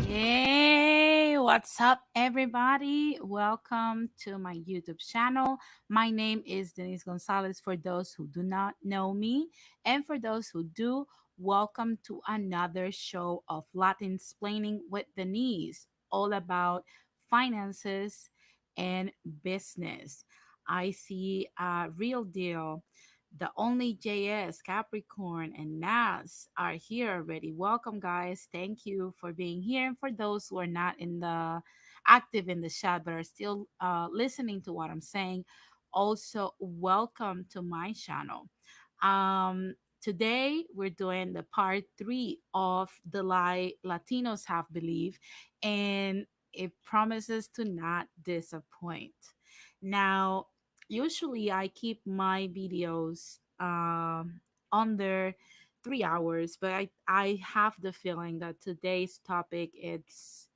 Hey, what's up, everybody? Welcome to my YouTube channel. My name is Denise Gonzalez for those who do not know me. And for those who do, welcome to another show of Latin Explaining with Denise, all about finances and business. I see a real deal. The only JS, Capricorn, and Nas are here already. Welcome, guys. Thank you for being here. And for those who are not in the active in the chat but are still listening to what I'm saying, also welcome to my channel. Today we're doing the part 3 of the Lie Latinos Have Believed, and it promises to not disappoint. Now, usually I keep my videos under 3 hours, but I have the feeling that today's topic it's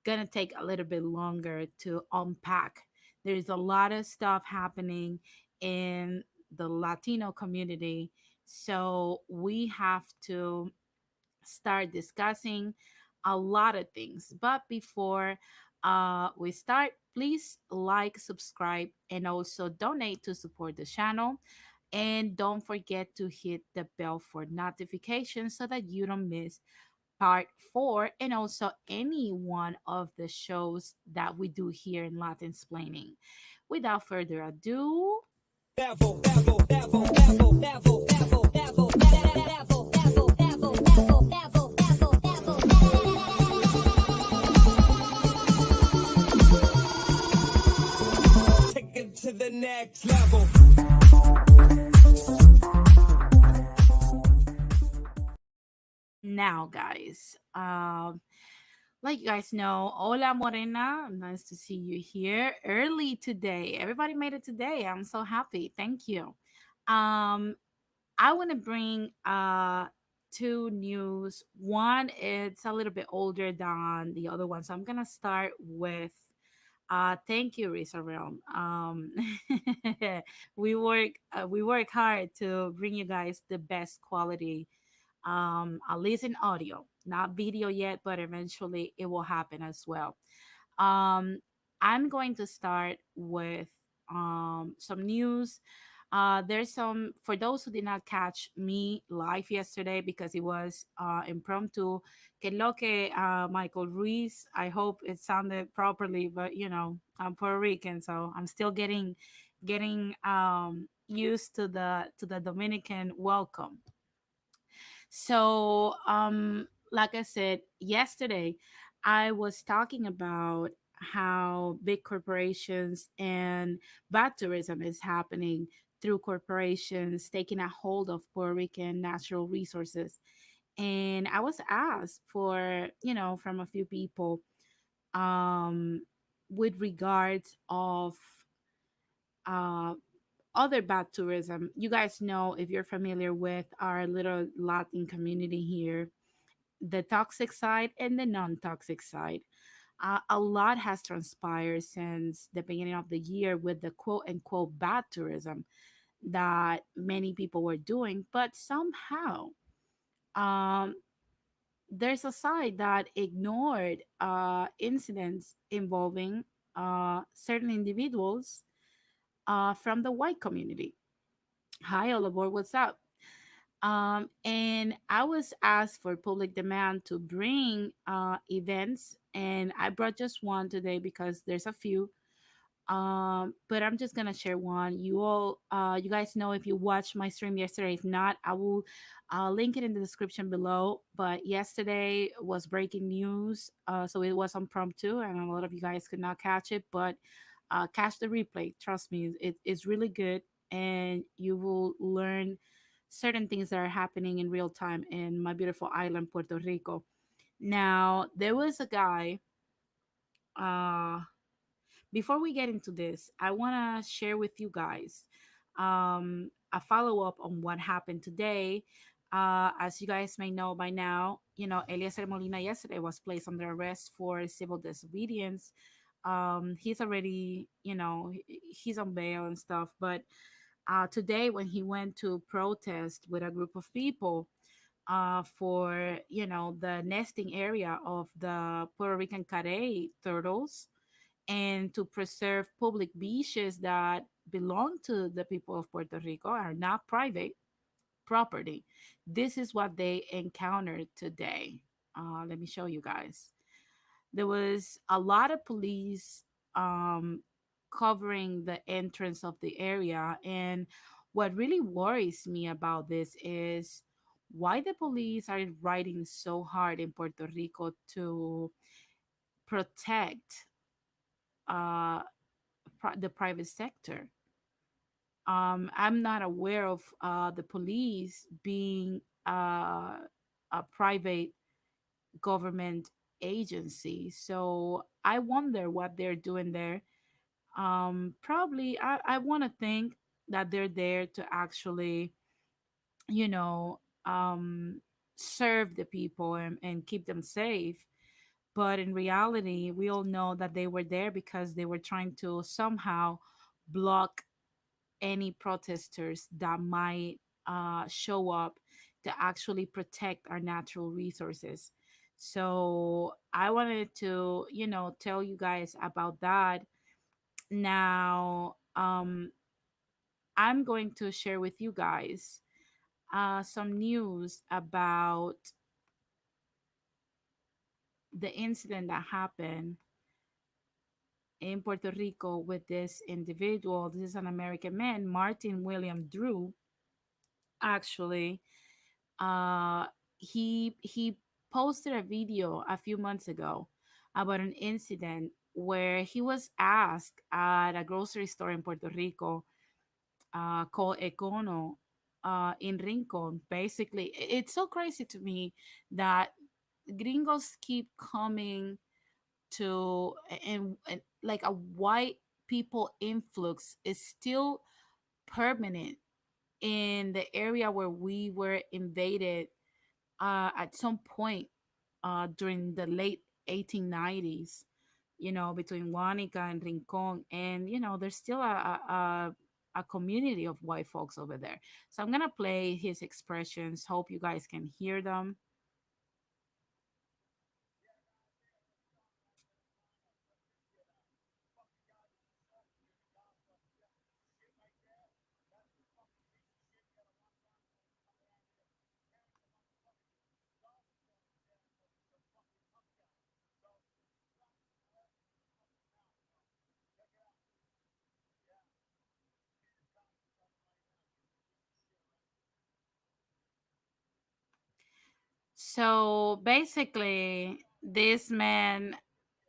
gonna take a little bit longer to unpack. There's a lot of stuff happening in the Latino community, so we have to start discussing a lot of things. But before we start, please like, subscribe, and also donate to support the channel. And don't forget to hit the bell for notifications so that you don't miss part 4 and also any one of the shows that we do here in Latin Explaining. Without further ado, take it to the next level. now, guys, like you guys know, hola Morena, nice to see you here early today. Everybody made it today. I'm so happy. Thank you. Um, I want to bring two news. One, it's a little bit older than the other one, so I'm gonna start with thank you, Risa Realm. We work hard to bring you guys the best quality, at least in audio, not video yet, but eventually it will happen as well. Um, I'm going to start with some news. There's some, for those who did not catch me live yesterday because it was impromptu. Que lo que Michael Ruiz, I hope it sounded properly, but you know, I'm Puerto Rican, so I'm still getting used to the Dominican welcome. So, like I said yesterday, I was talking about how big corporations and bad tourism is happening through corporations taking a hold of Puerto Rican natural resources. And I was asked for, you know, from a few people, um, with regards of uh, other bad tourism. You guys know, if you're familiar with our little Latin community here, the toxic side and the non-toxic side. A lot has transpired since the beginning of the year with the quote unquote bad tourism that many people were doing, but somehow, um, there's a side that ignored incidents involving certain individuals from the white community. Hi, all aboard. What's up? And I was asked for public demand to bring events, and I brought just one today because there's a few. But I'm just gonna share one. You guys know if you watched my stream yesterday. If not, I will link it in the description below. But yesterday was breaking news, so it was on promptu, and a lot of you guys could not catch it. But catch the replay. Trust me, it's really good, and you will learn certain things that are happening in real time in my beautiful island, Puerto Rico. Now, there was a guy. Uh, Before we get into this, I want to share with you guys a follow up on what happened today. As you guys may know by now, Eliezer Molina yesterday was placed under arrest for civil disobedience. He's already, he's on bail and stuff. But today, when he went to protest with a group of people, for the nesting area of the Puerto Rican carey turtles, and to preserve public beaches that belong to the people of Puerto Rico, are not private property. This is what they encountered today. Let me show you guys. There was a lot of police um, covering the entrance of the area. And what really worries me about this is why the police are riding so hard in Puerto Rico to protect uh, the private sector. I'm not aware of the police being a private government agency. So I wonder what they're doing there. Probably, I want to think that they're there to actually, you know, serve the people and keep them safe. But in reality, we all know that they were there because they were trying to somehow block any protesters that might show up to actually protect our natural resources. So I wanted to, tell you guys about that. Now, I'm going to share with you guys some news about the incident that happened in Puerto Rico with this individual. This is an American man, Martin William Drew, actually. uh he posted a video a few months ago about an incident where he was asked at a grocery store in Puerto Rico, called Econo, in Rincon. Basically, it's so crazy to me that gringos keep coming to, and like a white people influx is still permanent in the area where we were invaded at some point during the late 1890s, between Guanica and Rincon. And, there's still a community of white folks over there. So I'm going to play his expressions. Hope you guys can hear them. So basically, this man,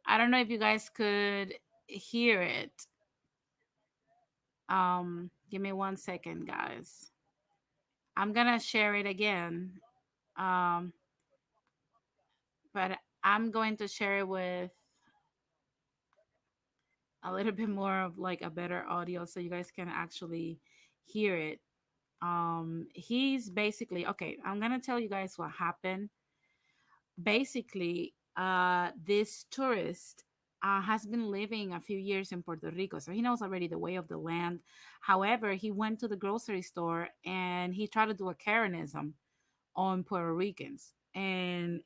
I don't know if you guys could hear it. Give me 1 second, guys. I'm gonna share it again. Um, but I'm going to share it with a little bit more of like a better audio so you guys can actually hear it. He's basically, okay, I'm gonna tell you guys what happened. Basically, this tourist has been living a few years in Puerto Rico, so he knows already the way of the land. However, he went to the grocery store and he tried to do a Karenism on Puerto Ricans. And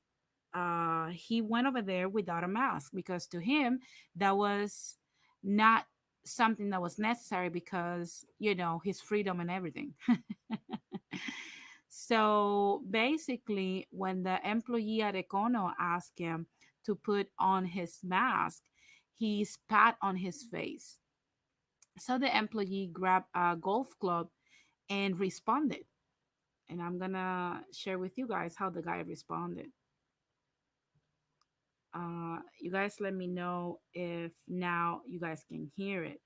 he went over there without a mask because to him that was not something that was necessary because his freedom and everything. So basically, when the employee at Econo asked him to put on his mask, he spat on his face. So the employee grabbed a golf club and responded. And I'm gonna share with you guys how the guy responded. You guys let me know if now you guys can hear it.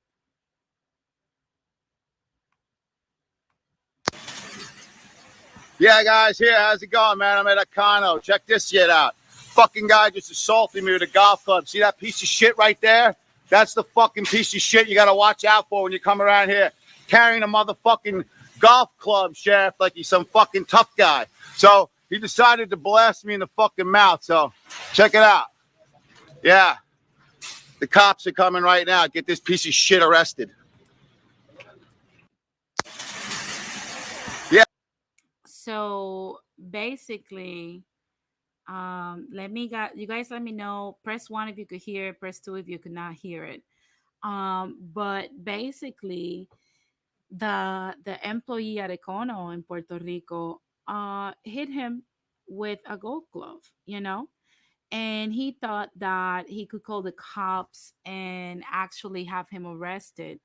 Yeah, guys, here, how's it going, man? I'm at Econo. Check this shit out. Fucking guy just assaulted me with a golf club. See that piece of shit right there? That's the fucking piece of shit you gotta watch out for when you come around here carrying a motherfucking golf club, Sheriff, like he's some fucking tough guy. So he decided to blast me in the fucking mouth. So check it out. Yeah, the cops are coming right now. Get this piece of shit arrested. Yeah. So basically, let me got you guys let me know. Press one if you could hear it, press two if you could not hear it. But basically, the employee at Econo in Puerto Rico hit him with a golf glove, and he thought that he could call the cops and actually have him arrested.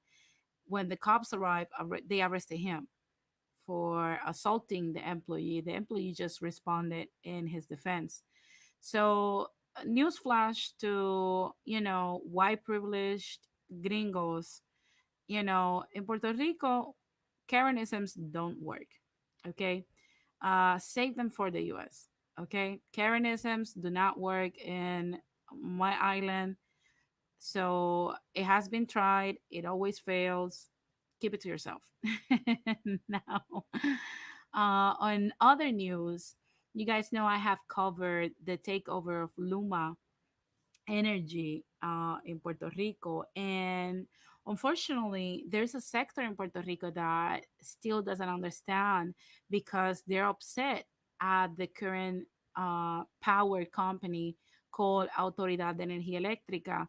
When the cops arrived, they arrested him for assaulting the employee. The employee just responded in his defense. So, news flash to, white privileged gringos, in Puerto Rico, Karenisms don't work. Okay. Save them for the US. Okay. Karenisms do not work in my island. So it has been tried, it always fails. Keep it to yourself. Now, on other news, you guys know I have covered the takeover of Luma Energy in Puerto Rico. And unfortunately, there's a sector in Puerto Rico that still doesn't understand because they're upset at the current power company called Autoridad de Energía Eléctrica.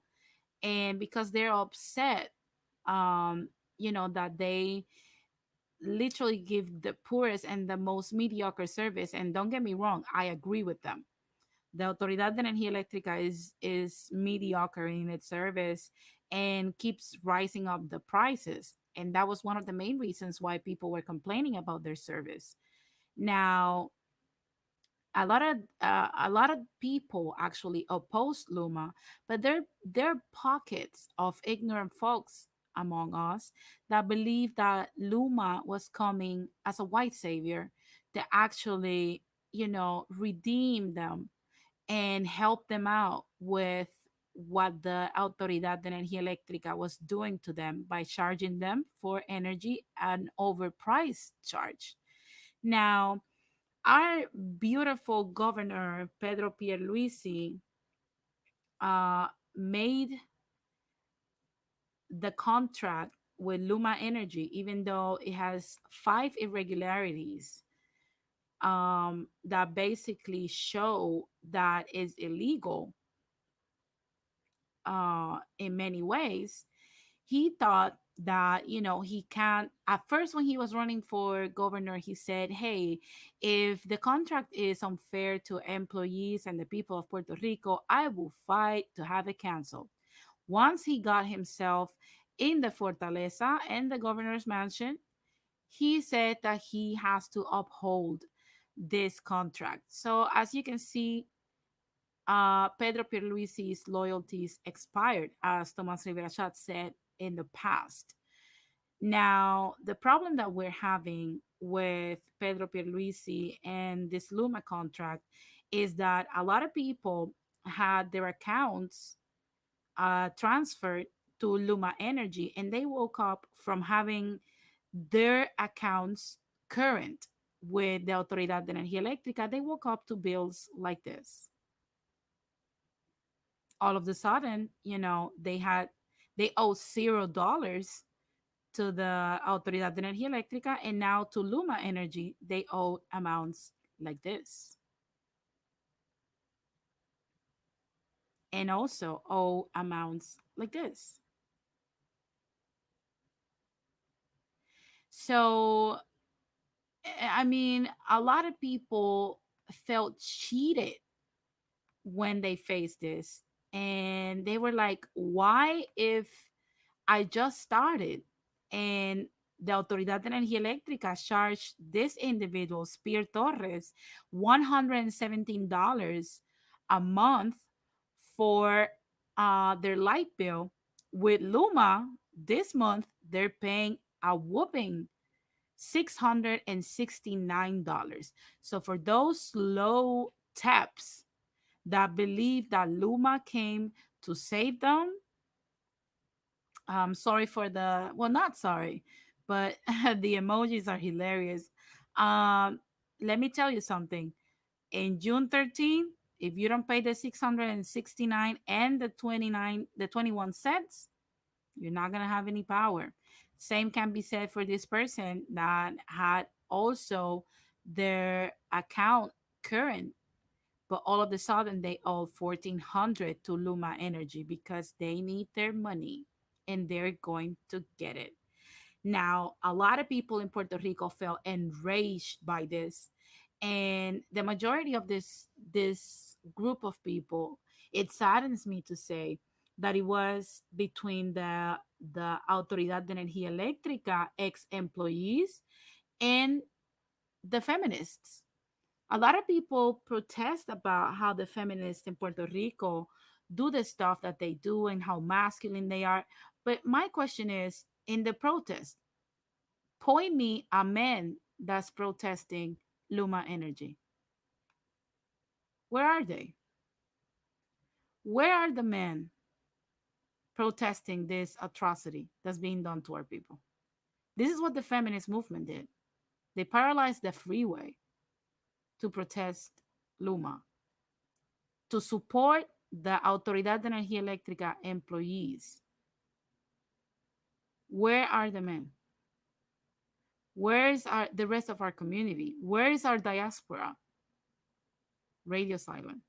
And because they're upset, that they literally give the poorest and the most mediocre service. And don't get me wrong, I agree with them. The Autoridad de Energía Eléctrica is mediocre in its service and keeps rising up the prices. And that was one of the main reasons why people were complaining about their service. Now, a lot of people actually oppose Luma, but there are pockets of ignorant folks among us that believe that Luma was coming as a white savior to actually, redeem them and help them out with what the Autoridad de Energía Eléctrica was doing to them by charging them for energy an overpriced charge. Now, our beautiful governor Pedro Pierluisi uh, made the contract with Luma Energy, even though it has five irregularities that basically show that is illegal in many ways. He thought that he can't. At first, when he was running for governor, he said, hey, if the contract is unfair to employees and the people of Puerto Rico, I will fight to have it canceled. Once he got himself in the Fortaleza and the governor's mansion, he said that he has to uphold this contract. So as you can see, Pedro Pierluisi's loyalties expired, as Tomas Rivera Chat said in the past. Now, the problem that we're having with Pedro Pierluisi and this Luma contract is that a lot of people had their accounts transferred to Luma Energy, and they woke up from having their accounts current with the Autoridad de Energía Eléctrica. They woke up to bills like this. All of a sudden, they owe $0 to the Autoridad de Energía Eléctrica, and now to Luma Energy, they owe amounts like this. and also owe amounts like this. So, I mean, a lot of people felt cheated when they faced this. And they were like, why, if I just started and the Autoridad de Energía Eléctrica charged this individual, Spear Torres, $117 a month for their light bill? With Luma, this month, they're paying a whooping $669. So for those low taps that believe that Luma came to save them, I'm sorry for the, well, not sorry, but the emojis are hilarious. Um, Let me tell you something. In June 13th, if you don't pay the 669 and the 21 cents, you're not gonna have any power. Same can be said for this person that had also their account current, but all of a sudden they owe 1,400 to Luma Energy because they need their money and they're going to get it. Now, a lot of people in Puerto Rico felt enraged by this, and the majority of this group of people, it saddens me to say that it was between the Autoridad de Energía Eléctrica ex employees and the feminists. A lot of people protest about how the feminists in Puerto Rico do the stuff that they do and how masculine they are. But my question is, in the protest, point me a man that's protesting Luma Energy. Where are they? Where are the men protesting this atrocity that's being done to our people? This is what the feminist movement did. They paralyzed the freeway to protest Luma, to support the Autoridad de Energía Eléctrica employees. Where are the men? Where is the rest of our community? Where is our diaspora? Radio silent.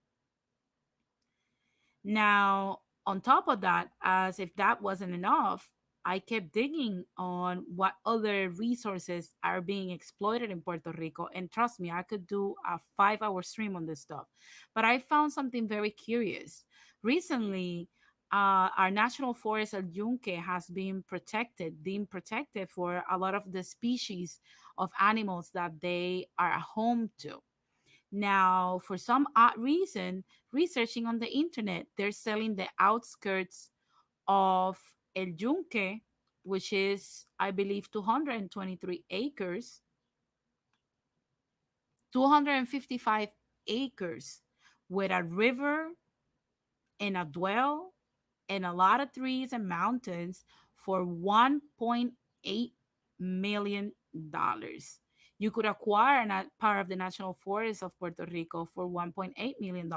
Now, on top of that, as if that wasn't enough, I kept digging on what other resources are being exploited in Puerto Rico. And trust me, I could do a 5 hour stream on this stuff. But I found something very curious. Recently, our national forest El Yunque has been protected, deemed protected for a lot of the species of animals that they are home to. Now, for some odd reason, researching on the internet, they're selling the outskirts of El Yunque, which is, I believe, 223 acres, 255 acres, with a river and a dwell and a lot of trees and mountains for $1.8 million. You could acquire a part of the national forest of Puerto Rico for $1.8 million.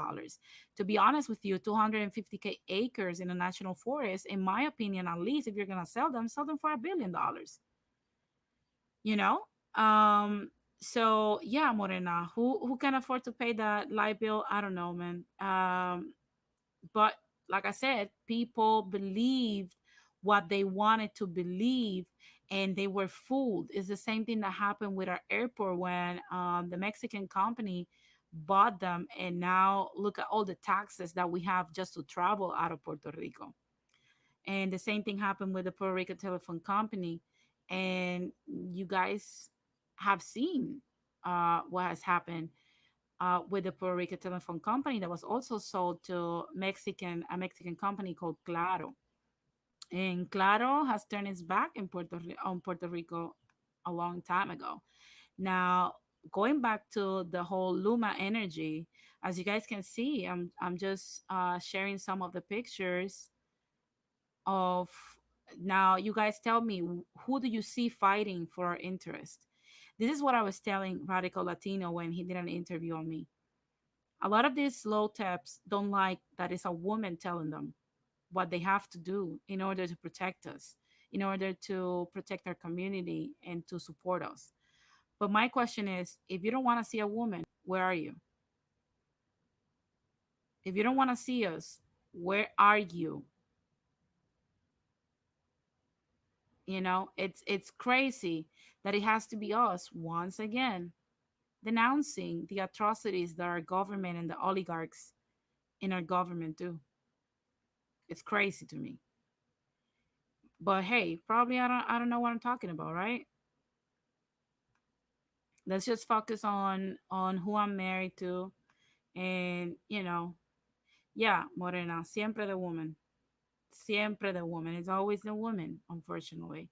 To be honest with you, 250 acres in a national forest, in my opinion, at least if you're gonna sell them for $1 billion. You know, so yeah, Morena, who can afford to pay that light bill? I don't know, man. But like I said, people believed what they wanted to believe and they were fooled. It's the same thing that happened with our airport when the Mexican company bought them. And now look at all the taxes that we have just to travel out of Puerto Rico. And the same thing happened with the Puerto Rico Telephone Company. And you guys have seen what has happened with the Puerto Rico Telephone Company that was also sold to a Mexican company called Claro. And Claro has turned its back on Puerto Rico a long time ago. Now, going back to the whole Luma Energy, as you guys can see, I'm just sharing some of the pictures of. Now, you guys tell me, who do you see fighting for our interest? This is what I was telling Radical Latino when he did an interview on me. A lot of these low taps don't like that it's a woman telling them what they have to do in order to protect us, in order to protect our community and to support us. But my question is, if you don't want to see a woman, where are you? If you don't want to see us, Where are you? You know, it's crazy that it has to be us once again denouncing the atrocities that our government and the oligarchs in our government do. It's crazy to me. But hey, probably I don't know what I'm talking about, right? Let's just focus on who I'm married to, and yeah, Morena, siempre the woman, siempre the woman. It's always the woman, unfortunately.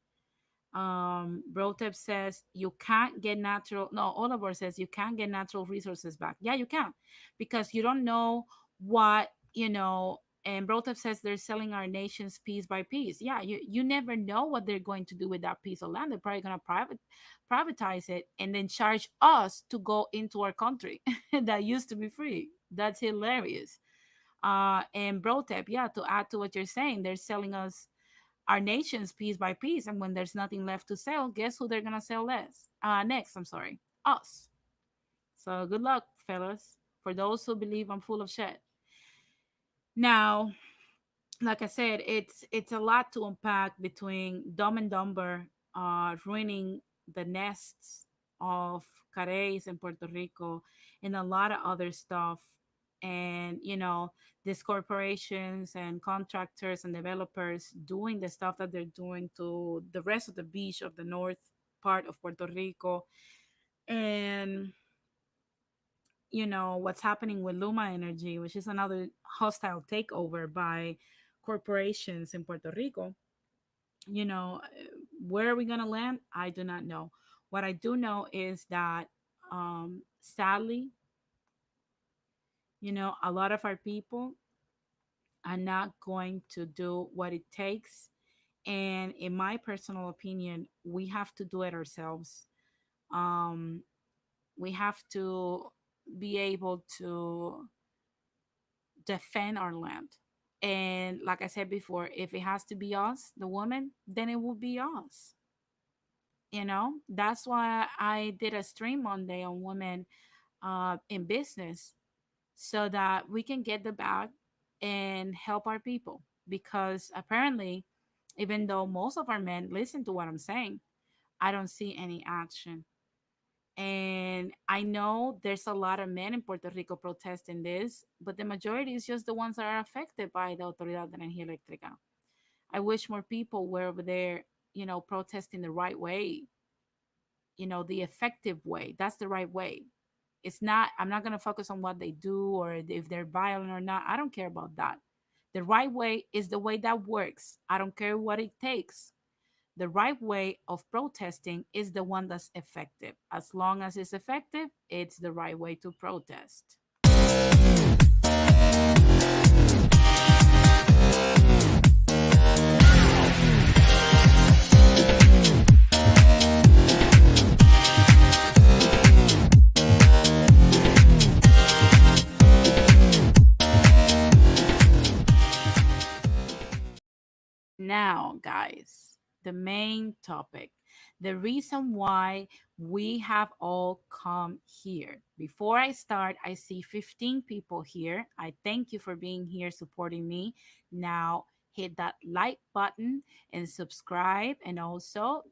Brotep says you can't get natural. No, Oliver says you can't get natural resources back. Yeah, you can, because you don't know what you know. And Brotep says they're selling our nations piece by piece. Yeah, you never know what they're going to do with that piece of land. They're probably going to privatize it and then charge us to go into our country that used to be free. That's hilarious. And Brotep, yeah, to add to what you're saying, they're selling us our nations piece by piece, and when there's nothing left to sell, guess who they're gonna sell less next? I'm sorry, us. So good luck, fellas, for those who believe I'm full of shit. Now, like I said, it's a lot to unpack between Dumb and Dumber ruining the nests of carets in Puerto Rico and a lot of other stuff. And these corporations and contractors and developers doing the stuff that they're doing to the rest of the beach of the north part of Puerto Rico. And what's happening with Luma Energy, which is another hostile takeover by corporations in Puerto Rico. you know where are we going to land? I do not know. What I do know is that sadly, a lot of our people are not going to do what it takes, and in my personal opinion, we have to do it ourselves. um we have to be able to defend our land. And like I said before, if it has to be us, the woman, then it will be us. That's why I did a stream Monday on women in business, so that we can get the bag and help our people. Because apparently, even though most of our men listen to what I'm saying, I don't see any action. And I know there's a lot of men in Puerto Rico protesting this, but the majority is just the ones that are affected by the Autoridad de Energía Eléctrica. I wish more people were over there, protesting the right way, the effective way. That's the right way. It's not, I'm not going to focus on what they do or if they're violent or not. I don't care about that. The right way is the way that works. I don't care what it takes. The right way of protesting is the one that's effective. As long as it's effective, it's the right way to protest. Now, guys, the main topic, the reason why we have all come here. Before I start, I see 15 people here. I thank you for being here supporting me. Now, hit that like button and subscribe, and also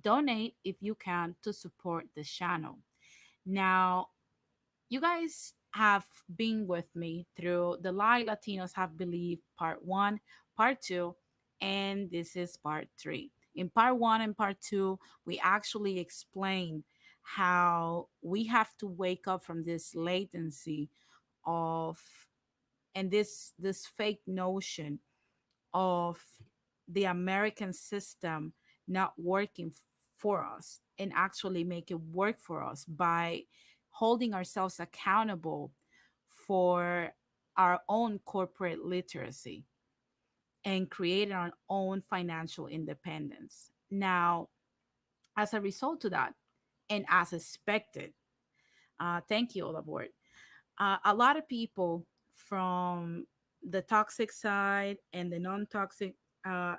donate if you can to support the channel. Now, you guys have been with me through the Lie Latinos Have Believed Part 1, Part 2, and this is Part 3. In Part 1 and Part 2, we actually explain how we have to wake up from this latency of and this fake notion of the American system not working for us, and actually make it work for us by holding ourselves accountable for our own corporate literacy and creating our own financial independence. Now, as a result of that, and as expected, thank you all aboard. A lot of people from the toxic side and the non-toxic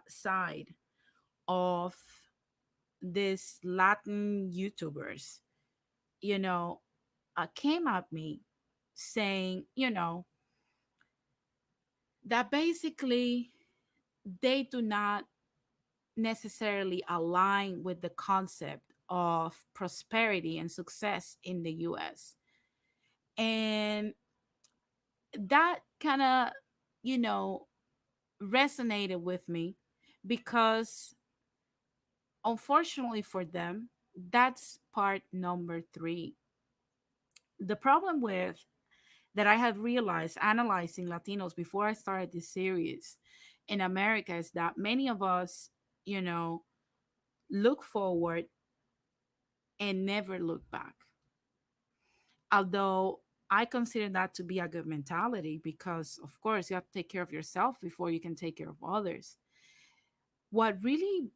side of these Latin YouTubers, you know, came at me saying, that basically they do not necessarily align with the concept of prosperity and success in the US. And that kind of, you know, resonated with me because unfortunately for them, that's part number three. The problem with that I have realized analyzing Latinos before I started this series in America is that many of us, you know, look forward and never look back. Although I consider that to be a good mentality because, of course, you have to take care of yourself before you can take care of others. What really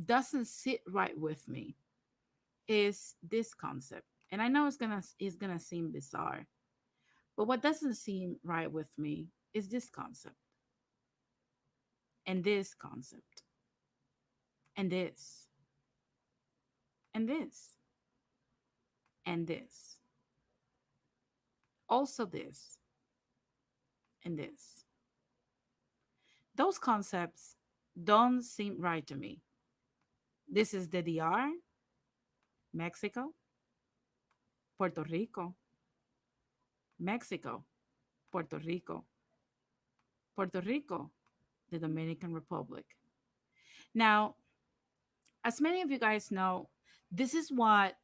doesn't sit right with me is this concept. And I know it's gonna seem bizarre, but what doesn't seem right with me is this concept and this concept and this and this and this. Also this and this. Those concepts don't seem right to me. This is the DR, Mexico, Puerto Rico, Mexico, Puerto Rico, Puerto Rico, the Dominican Republic. Now, as many of you guys know, this is what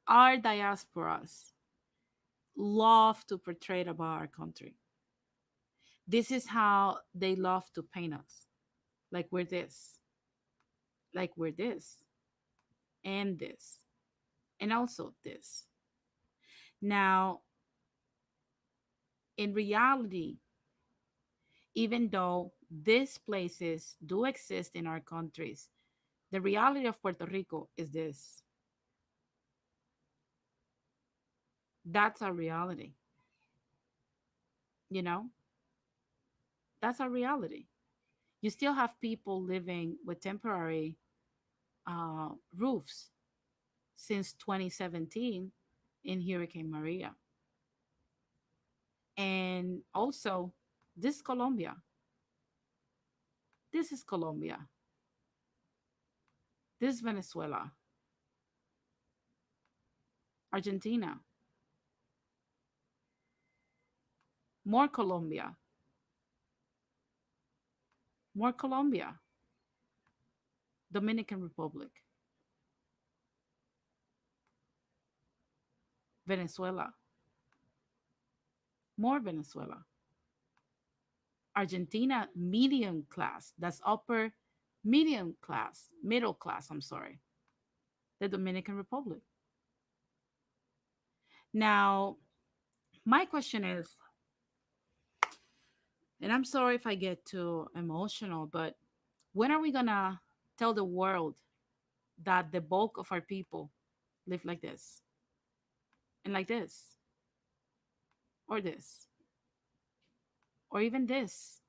our diasporas love to portray about our country. This is how they love to paint us. Like we're this, like we're this, and this, and also this. Now, in reality, even though these places do exist in our countries, the reality of Puerto Rico is this. That's our reality. You know, that's our reality. You still have people living with temporary roofs since 2017 in Hurricane Maria. And also, this Colombia. This is Colombia. This is Venezuela, Argentina, more Colombia, more Colombia, Dominican Republic, Venezuela, more Venezuela, Argentina, medium class. That's upper medium class, middle class, I'm sorry, the Dominican Republic. Now, my question is, and I'm sorry if I get too emotional, but when are we gonna tell the world that the bulk of our people live like this and like this or this or even this?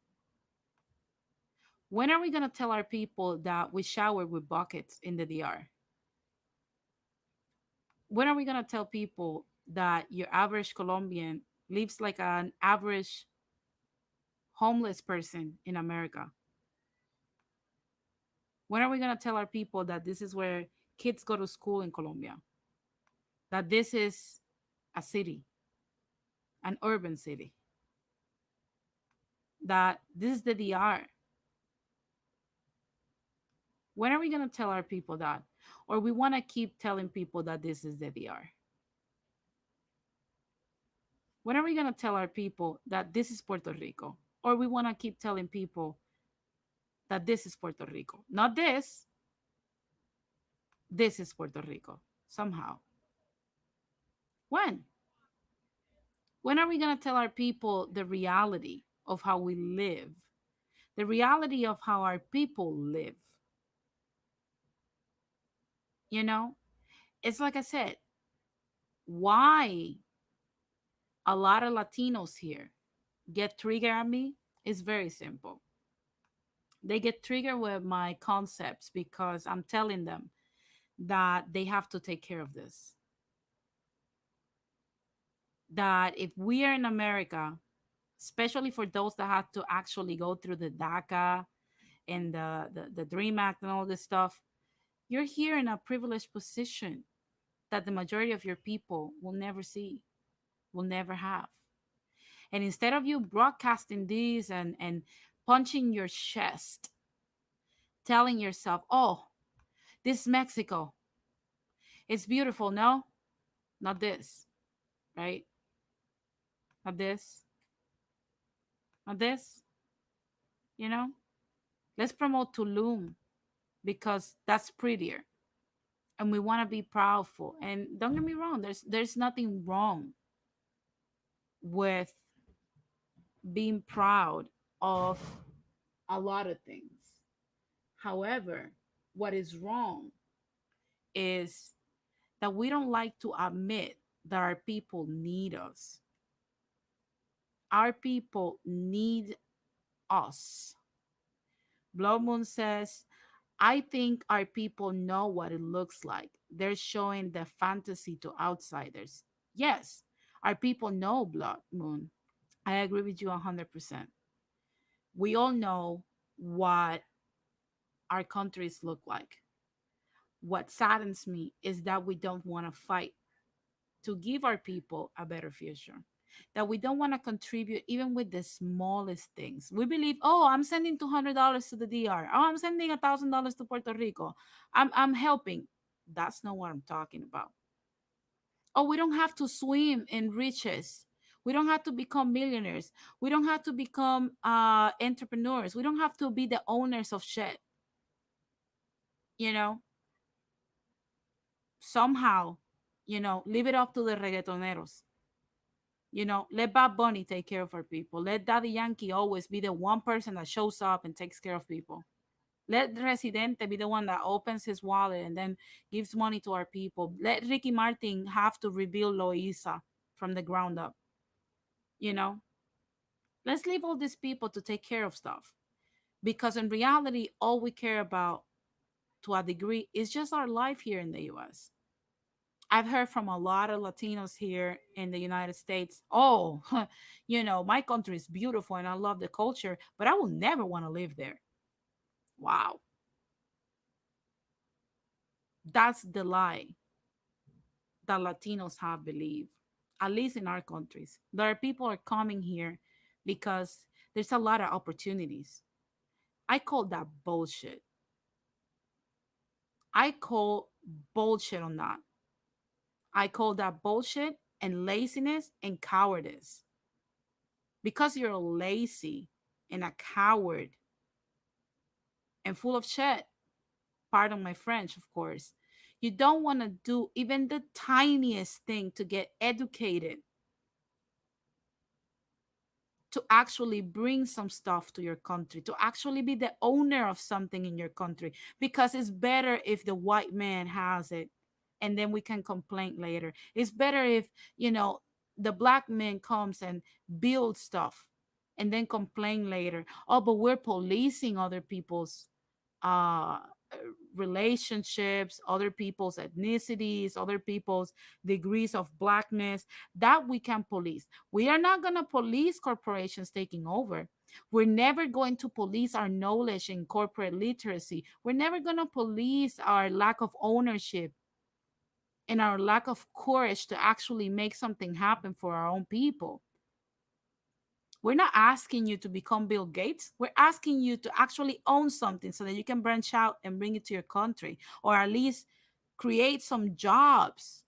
When are we gonna tell our people that we shower with buckets in the DR? When are we gonna tell people that your average Colombian lives like an average homeless person in America? When are we gonna tell our people that this is where kids go to school in Colombia? That this is a city, an urban city, that this is the DR. When are we going to tell our people that? Or we want to keep telling people that this is the DR? When are we going to tell our people that this is Puerto Rico? Or we want to keep telling people that this is Puerto Rico? Not this is Puerto Rico somehow. When? When are we going to tell our people the reality of how we live? The reality of how our people live? You know, it's like I said, why a lot of Latinos here get triggered at me is very simple. They get triggered with my concepts because I'm telling them that they have to take care of this. that if we are in America, especially for those that had to actually go through the DACA and the Dream Act and all this stuff, you're here in a privileged position that the majority of your people will never see, will never have. And instead of you broadcasting this and punching your chest, telling yourself, oh, this is Mexico, it's beautiful. No, not this, right? Not this, not this, you know? Let's promote Tulum because that's prettier. And we want to be proudful. And don't get me wrong, there's nothing wrong with being proud of a lot of things. However, what is wrong is that we don't like to admit that our people need us. Our people need us. Blood Moon says, I think our people know what it looks like. They're showing the fantasy to outsiders. Yes, our people know Blood Moon. I agree with you 100%. We all know what our countries look like. What saddens me is that we don't want to fight to give our people a better future. That we don't want to contribute even with the smallest things. We believe, oh, I'm sending $200 to the DR. Oh, I'm sending $1,000 to Puerto Rico. I'm helping. That's not what I'm talking about. Oh, we don't have to swim in riches. We don't have to become millionaires. We don't have to become entrepreneurs. We don't have to be the owners of shit. You know, somehow, leave it up to the reggaetoneros. Let Bad Bunny take care of our people. Let Daddy Yankee always be the one person that shows up and takes care of people. Let Residente be the one that opens his wallet and then gives money to our people. Let Ricky Martin have to rebuild Loiza from the ground up. You know, let's leave all these people to take care of stuff because in reality, all we care about to a degree is just our life here in the US. I've heard from a lot of Latinos here in the United States. Oh, my country is beautiful and I love the culture, but I will never want to live there. Wow. That's the lie that Latinos have believed, at least in our countries. There are people are coming here because there's a lot of opportunities. I call that bullshit. I call bullshit on that. I call that bullshit and laziness and cowardice. Because you're lazy and a coward and full of shit, pardon my French, of course, you don't want to do even the tiniest thing to get educated, to actually bring some stuff to your country, to actually be the owner of something in your country, because it's better if the white man has it and then we can complain later. It's better if, the black man comes and builds stuff and then complain later. Oh, but we're policing other people's uh relationships, other people's ethnicities, other people's degrees of blackness. That we can police. We are not going to police corporations taking over. We're never going to police our knowledge in corporate literacy. We're never going to police our lack of ownership and our lack of courage to actually make something happen for our own people. We're not asking you to become Bill Gates. We're asking you to actually own something so that you can branch out and bring it to your country, or at least create some jobs.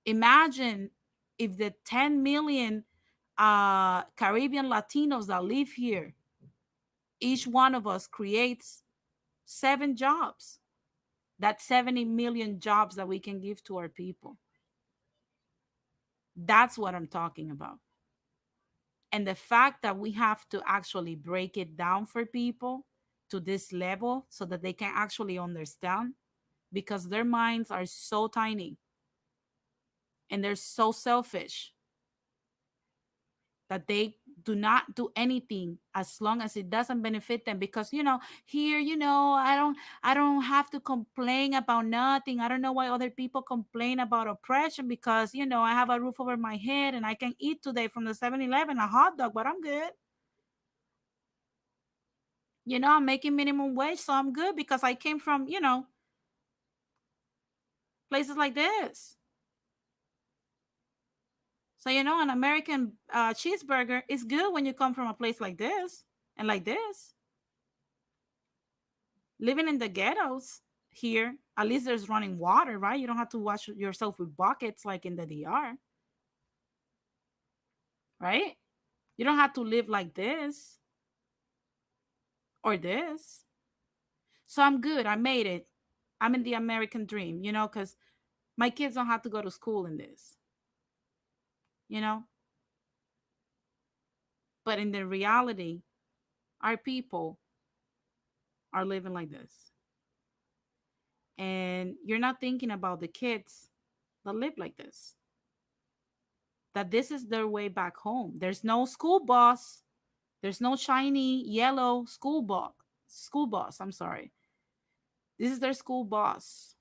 Imagine if the 10 million Caribbean Latinos that live here, each one of us creates 7 jobs. That's 70 million jobs that we can give to our people. That's what I'm talking about. And the fact that we have to actually break it down for people to this level so that they can actually understand, because their minds are so tiny and they're so selfish that Do not do anything as long as it doesn't benefit them, because here, I don't have to complain about nothing. I don't know why other people complain about oppression, because I have a roof over my head and I can eat today from the 7-Eleven a hot dog, but I'm good. I'm making minimum wage, so I'm good because I came from places like this. So an American cheeseburger is good when you come from a place like this and like this. Living in the ghettos here, at least there's running water, right? You don't have to wash yourself with buckets like in the DR, right? You don't have to live like this or this. So I'm good. I made it. I'm in the American dream, because my kids don't have to go to school in this, you know? But in the reality, our people are living like this. And you're not thinking about the kids that live like this, that this is their way back home. There's no school bus. There's no shiny yellow school bus. I'm sorry. This is their school bus.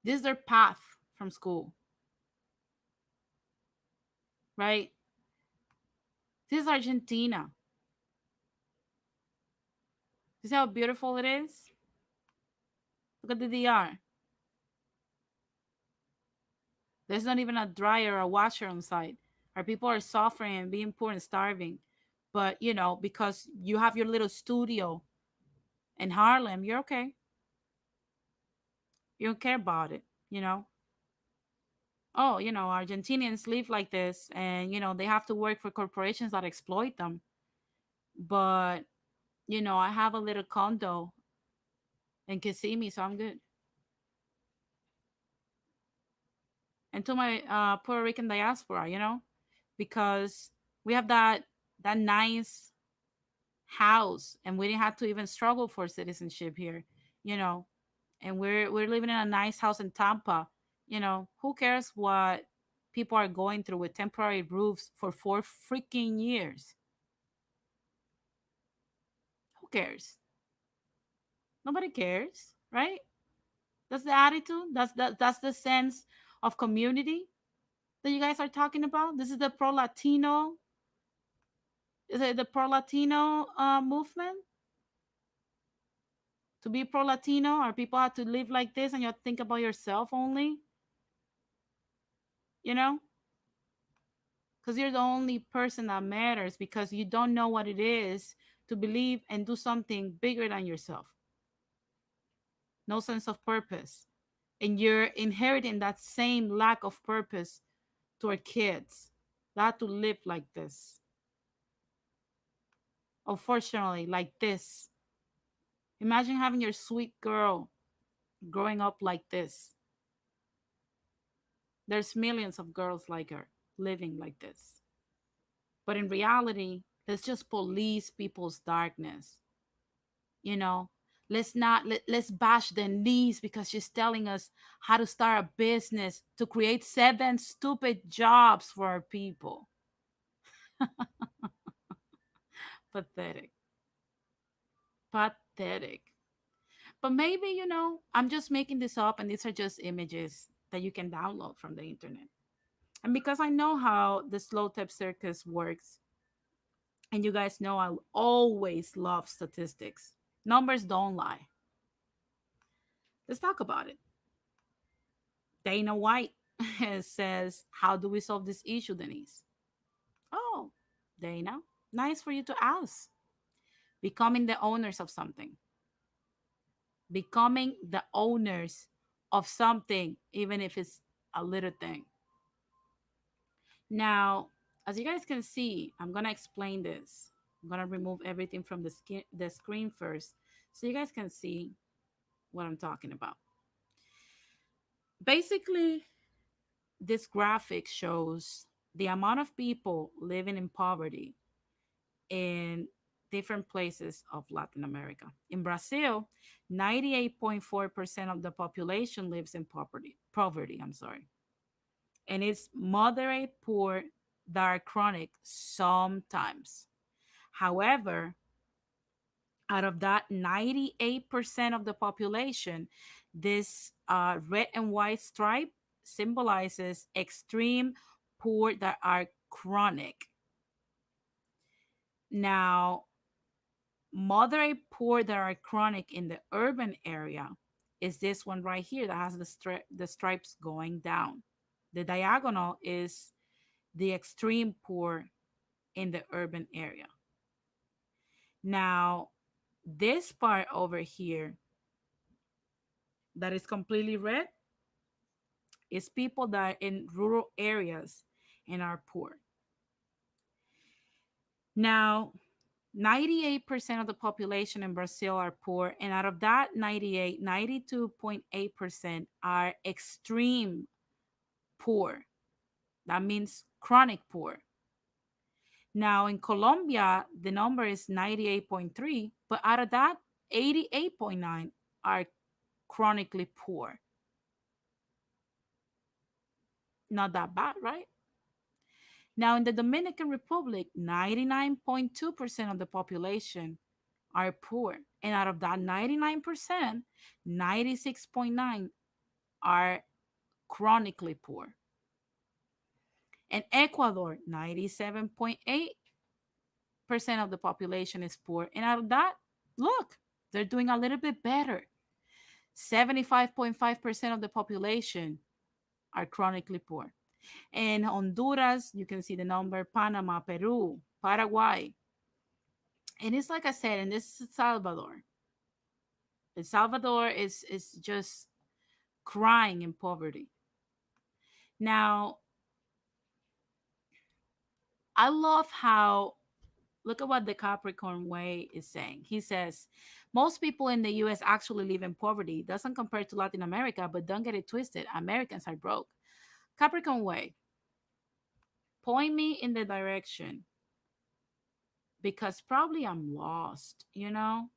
This is their path from school, right? This is Argentina. You see how beautiful it is? Look at the DR. There's not even a dryer or a washer on site. Our people are suffering and being poor and starving. But, because you have your little studio in Harlem, you're okay. You don't care about it, you know? Oh, Argentinians live like this, and, they have to work for corporations that exploit them. But, I have a little condo in Kissimmee, so I'm good. And to my Puerto Rican diaspora, because we have that nice house, and we didn't have to even struggle for citizenship here, you know. And we're living in a nice house in Tampa. Who cares what people are going through with temporary roofs for 4 freaking years? Who cares? Nobody cares, right? That's the attitude. That's the sense of community that you guys are talking about. This is the pro Latino. Is it the pro Latino movement? To be pro Latino, or people have to live like this, and you think about yourself only, you know? Because you're the only person that matters, because you don't know what it is to believe and do something bigger than yourself. No sense of purpose. And you're inheriting that same lack of purpose to our kids. That to live like this. Unfortunately, like this. Imagine having your sweet girl growing up like this. There's millions of girls like her living like this. But in reality, let's just police people's darkness. You know, let's bash their knees because she's telling us how to start a business to create 7 stupid jobs for our people. Pathetic. Pathetic. But maybe, I'm just making this up and these are just images that you can download from the internet. And because I know how the slow tip circus works, and you guys know I always love statistics. Numbers don't lie. Let's talk about it. Dana White says, how do we solve this issue, Denise? Oh, Dana, nice for you to ask. Becoming the owners of something. Becoming the owners of something, even if it's a little thing. Now, as you guys can see, I'm going to explain this. I'm going to remove everything from the screen first so you guys can see what I'm talking about. Basically, this graphic shows the amount of people living in poverty in different places of Latin America. In Brazil, 98.4% of the population lives in poverty. I'm sorry. and it's moderate poor that are chronic sometimes. However, out of that 98% of the population, this red and white stripe symbolizes extreme poor that are chronic. Now, moderate poor that are chronic in the urban area is this one right here that has the stripes going down. The diagonal is the extreme poor in the urban area. Now, this part over here that is completely red is people that are in rural areas and are poor. Now, 98% of the population in Brazil are poor, and out of that 92.8% are extreme poor. That means chronic poor. Now, in Colombia, the number is 98.3, but out of that, 88.9 are chronically poor. Not that bad, right? Now, in the Dominican Republic, 99.2% of the population are poor. And out of that 99%, 96.9 are chronically poor. And Ecuador, 97.8% of the population is poor. And out of that, look, they're doing a little bit better. 75.5% of the population are chronically poor. And Honduras, you can see the number, Panama, Peru, Paraguay. And it's like I said, and this is El Salvador. El Salvador is just crying in poverty. Now, I love how, look at what the Capricorn Way is saying. He says, most people in the US actually live in poverty. Doesn't compare to Latin America, but don't get it twisted. Americans are broke. Capricorn Way, point me in the direction because probably I'm lost, you know?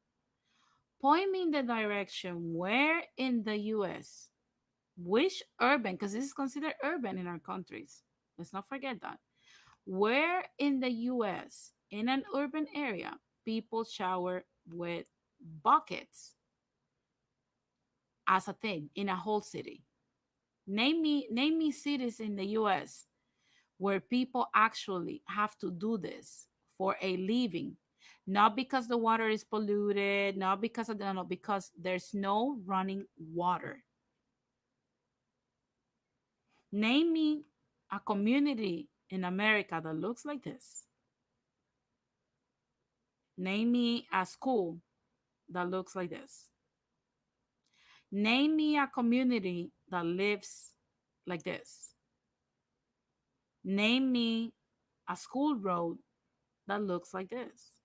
Point me in the direction where in the US, which urban, because this is considered urban in our countries. Let's not forget that. Where in the US, in an urban area, people shower with buckets as a thing in a whole city. Name me cities in the US where people actually have to do this for a living. Not because the water is polluted, not because of the, no, because there's no running water. Name me a community in America that looks like this. Name me a school that looks like this. Name me a community that lives like this. Name me a school road that looks like this.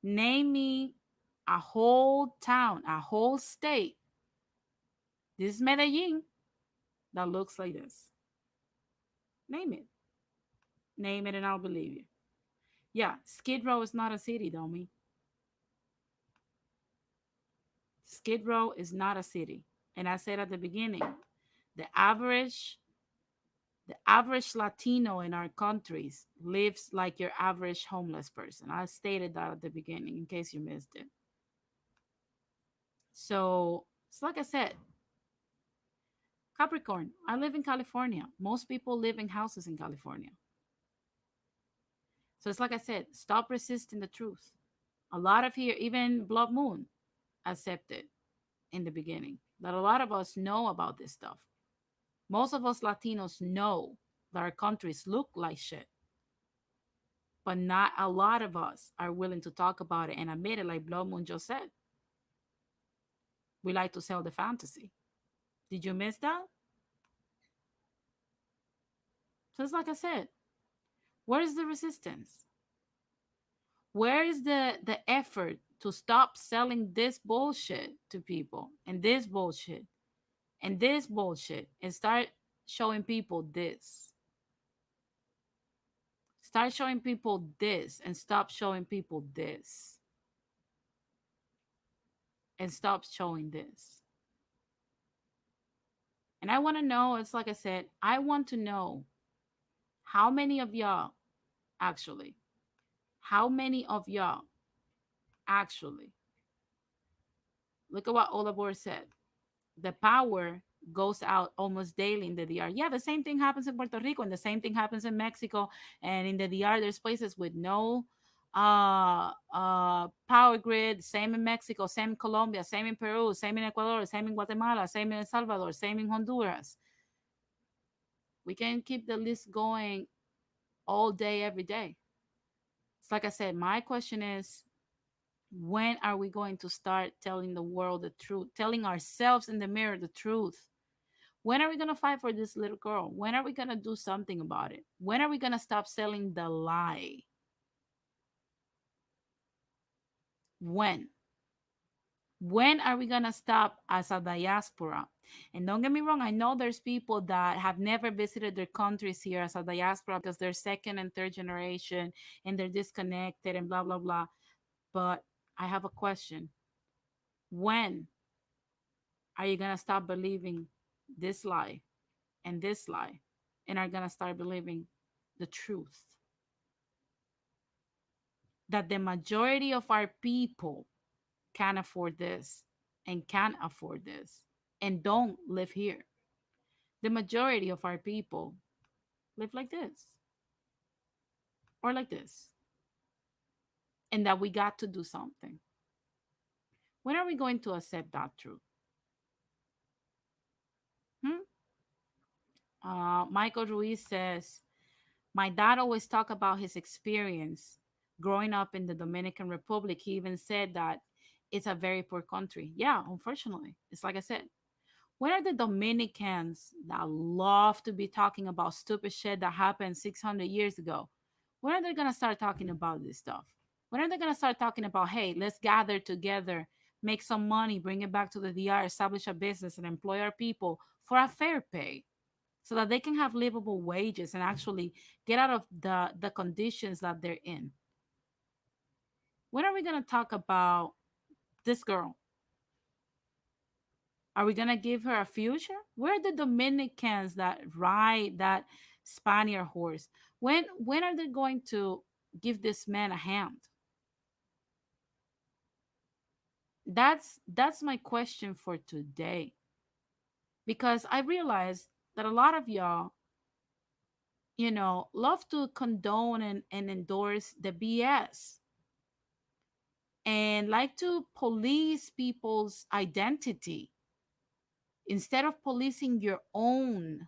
Name me a whole town, a whole state. This is Medellin that looks like this. Name it. Name it and I'll believe you. Yeah, Skid Row is not a city, Domi. Skid Row is not a city. And I said at the beginning, the average the average Latino in our countries lives like your average homeless person. I stated that at the beginning in case you missed it. So it's like I said, Capricorn, I live in California. Most people live in houses in California. So it's like I said, stop resisting the truth. A lot of here, even Blood Moon, accepted in the beginning that a lot of us know about this stuff. Most of us Latinos know that our countries look like shit, but not a lot of us are willing to talk about it and admit it, like Blood Moon just said. We like to sell the fantasy. Did you miss that? So it's like I said, where is the resistance? Where is the effort to stop selling this bullshit to people and this bullshit and this bullshit and start showing people this? Start showing people this and stop showing people this and stop showing this. And I want to know, it's like I said, I want to know how many of y'all actually, how many of y'all actually, look at what Olabor said. The power goes out almost daily in the DR. Yeah, the same thing happens in Puerto Rico and the same thing happens in Mexico. And in the DR, there's places with no power grid. Same in Mexico, same in Colombia, same in Peru, same in Ecuador, same in Guatemala, same in El Salvador, same in Honduras. We can keep the list going all day, every day. It's like I said, my question is, when are we going to start telling the world the truth, telling ourselves in the mirror the truth? When are we going to fight for this little girl? When are we going to do something about it? When are we going to stop selling the lie? When? When are we going to stop as a diaspora? And don't get me wrong, I know there's people that have never visited their countries here as a diaspora because they're second and third generation and they're disconnected and blah, blah, blah. But I have a question. When are you going to stop believing this lie and this lie and are going to start believing the truth? That the majority of our people can afford this and can afford this and don't live here. The majority of our people live like this or like this, and that we got to do something. When are we going to accept that truth? Hmm? Michael Ruiz says, my dad always talked about his experience growing up in the Dominican Republic. He even said that it's a very poor country. Yeah, unfortunately. It's like I said, when are the Dominicans that love to be talking about stupid shit that happened 600 years ago? When are they going to start talking about this stuff? When are they going to start talking about, hey, let's gather together, make some money, bring it back to the DR, establish a business, and employ our people for a fair pay so that they can have livable wages and actually get out of the conditions that they're in? When are we going to talk about this girl? Are we gonna give her a future? Where are the Dominicans that ride that Spaniard horse? When are they going to give this man a hand? That's my question for today. Because I realize that a lot of y'all, love to condone and endorse the BS and like to police people's identity instead of policing your own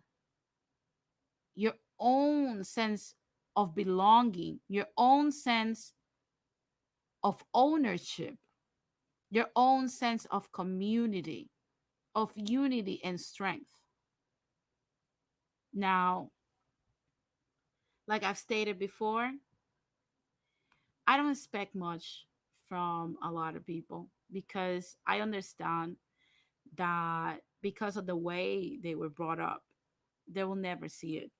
sense of belonging, your own sense of ownership, your own sense of community, of unity and strength. Now, like I've stated before, I don't expect much from a lot of people because I understand that because of the way they were brought up, they will never see it,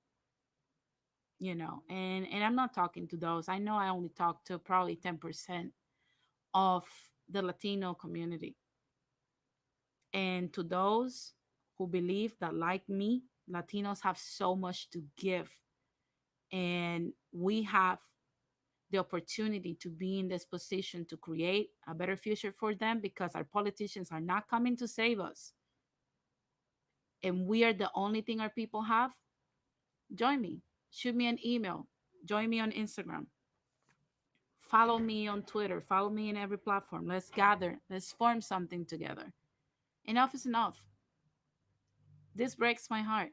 and I'm not talking to those. I know I only talk to probably 10% of the Latino community. And to those who believe that, like me, Latinos have so much to give and we have the opportunity to be in this position to create a better future for them because our politicians are not coming to save us. And we are the only thing our people have. Join me. Shoot me an email. Join me on Instagram. Follow me on Twitter. Follow me in every platform. Let's gather. Let's form something together. Enough is enough. This breaks my heart.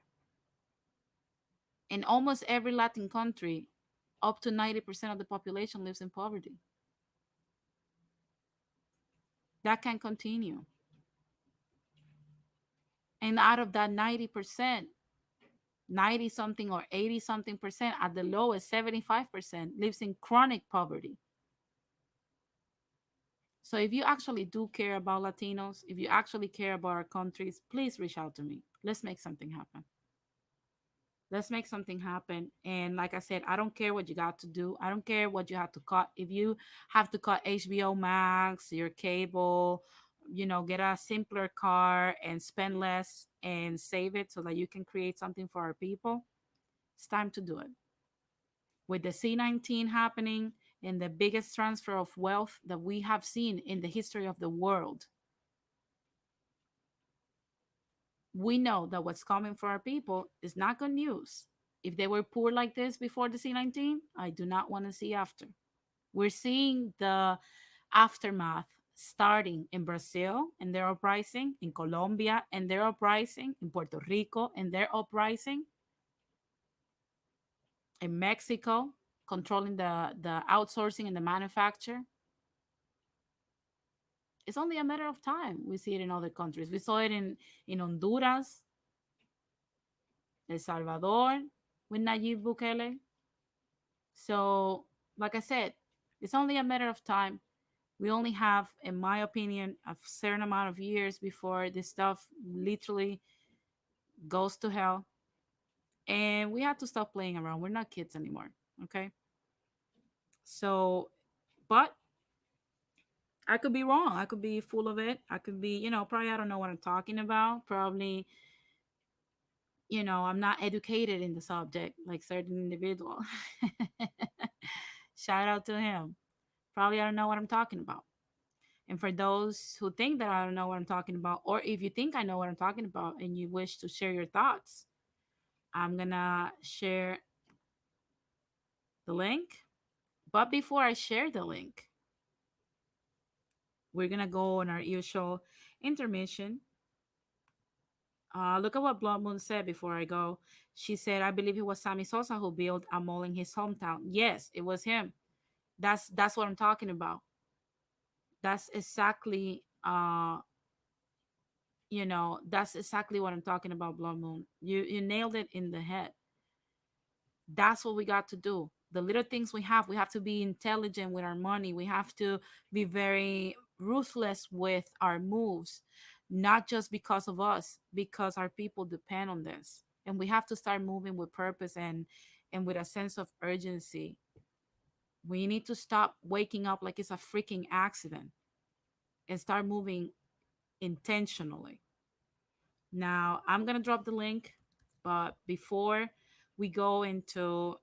In almost every Latin country, up to 90% of the population lives in poverty. That can continue. And out of that 90%, 90 something or 80 something percent, at the lowest, 75% lives in chronic poverty. So if you actually do care about Latinos, if you actually care about our countries, please reach out to me. Let's make something happen. Let's make something happen. And like I said, I don't care what you got to do. I don't care what you have to cut. If you have to cut HBO Max, your cable, get a simpler car and spend less and save it so that you can create something for our people. It's time to do it. With the C-19 happening and the biggest transfer of wealth that we have seen in the history of the world, we know that what's coming for our people is not good news. If they were poor like this before the C-19, I do not want to see after. We're seeing the aftermath starting in Brazil and their uprising, in Colombia and their uprising, in Puerto Rico and their uprising, in Mexico controlling the outsourcing and the manufacture. It's only a matter of time. We see it in other countries. We saw it in Honduras, El Salvador, with Nayib Bukele. So, like I said, it's only a matter of time. We only have, in my opinion, a certain amount of years before this stuff literally goes to hell. And we have to stop playing around. We're not kids anymore. Okay. So, but I could be wrong. I could be full of it. I could be, probably I don't know what I'm talking about. Probably, I'm not educated in the subject like certain individual. Shout out to him. Probably I don't know what I'm talking about. And for those who think that I don't know what I'm talking about, or if you think I know what I'm talking about and you wish to share your thoughts, I'm going to share the link. But before I share the link, we're going to go on our usual intermission. Look at what Blood Moon said before I go. She said, I believe it was Sammy Sosa who built a mall in his hometown. Yes, it was him. That's what I'm talking about. That's exactly that's exactly what I'm talking about, Blood Moon. You nailed it in the head. That's what we got to do. The little things we have to be intelligent with our money. We have to be very ruthless with our moves, not just because of us, because our people depend on this. And we have to start moving with purpose and with a sense of urgency. We need to stop waking up like it's a freaking accident and start moving intentionally. Now, I'm going to drop the link, but before we go into,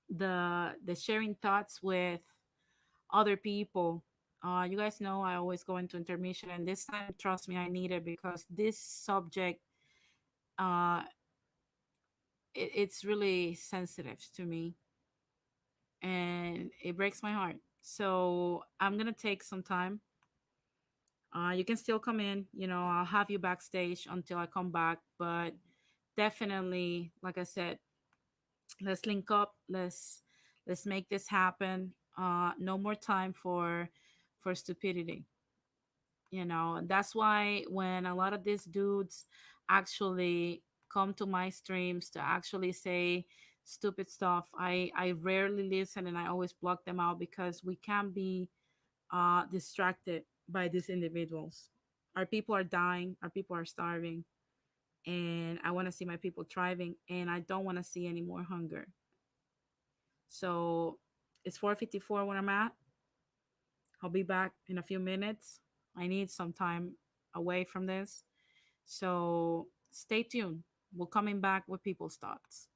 the sharing thoughts with other people, you guys know I always go into intermission, and this time, trust me, I need it because this subject, uh, it's really sensitive to me, and it breaks my heart. So I'm gonna take some time. You can still come in. I'll have you backstage until I come back, but definitely, like I said, let's link up. Let's make this happen. No more time for stupidity. That's why when a lot of these dudes actually come to my streams to actually say stupid stuff, I rarely listen and I always block them out because we can't be distracted by these individuals. Our people are dying, our people are starving, and I want to see my people thriving, and I don't want to see any more hunger. So it's 4:54 when I'm at. I'll be back in a few minutes. I need some time away from this. So stay tuned. We're coming back with people's thoughts.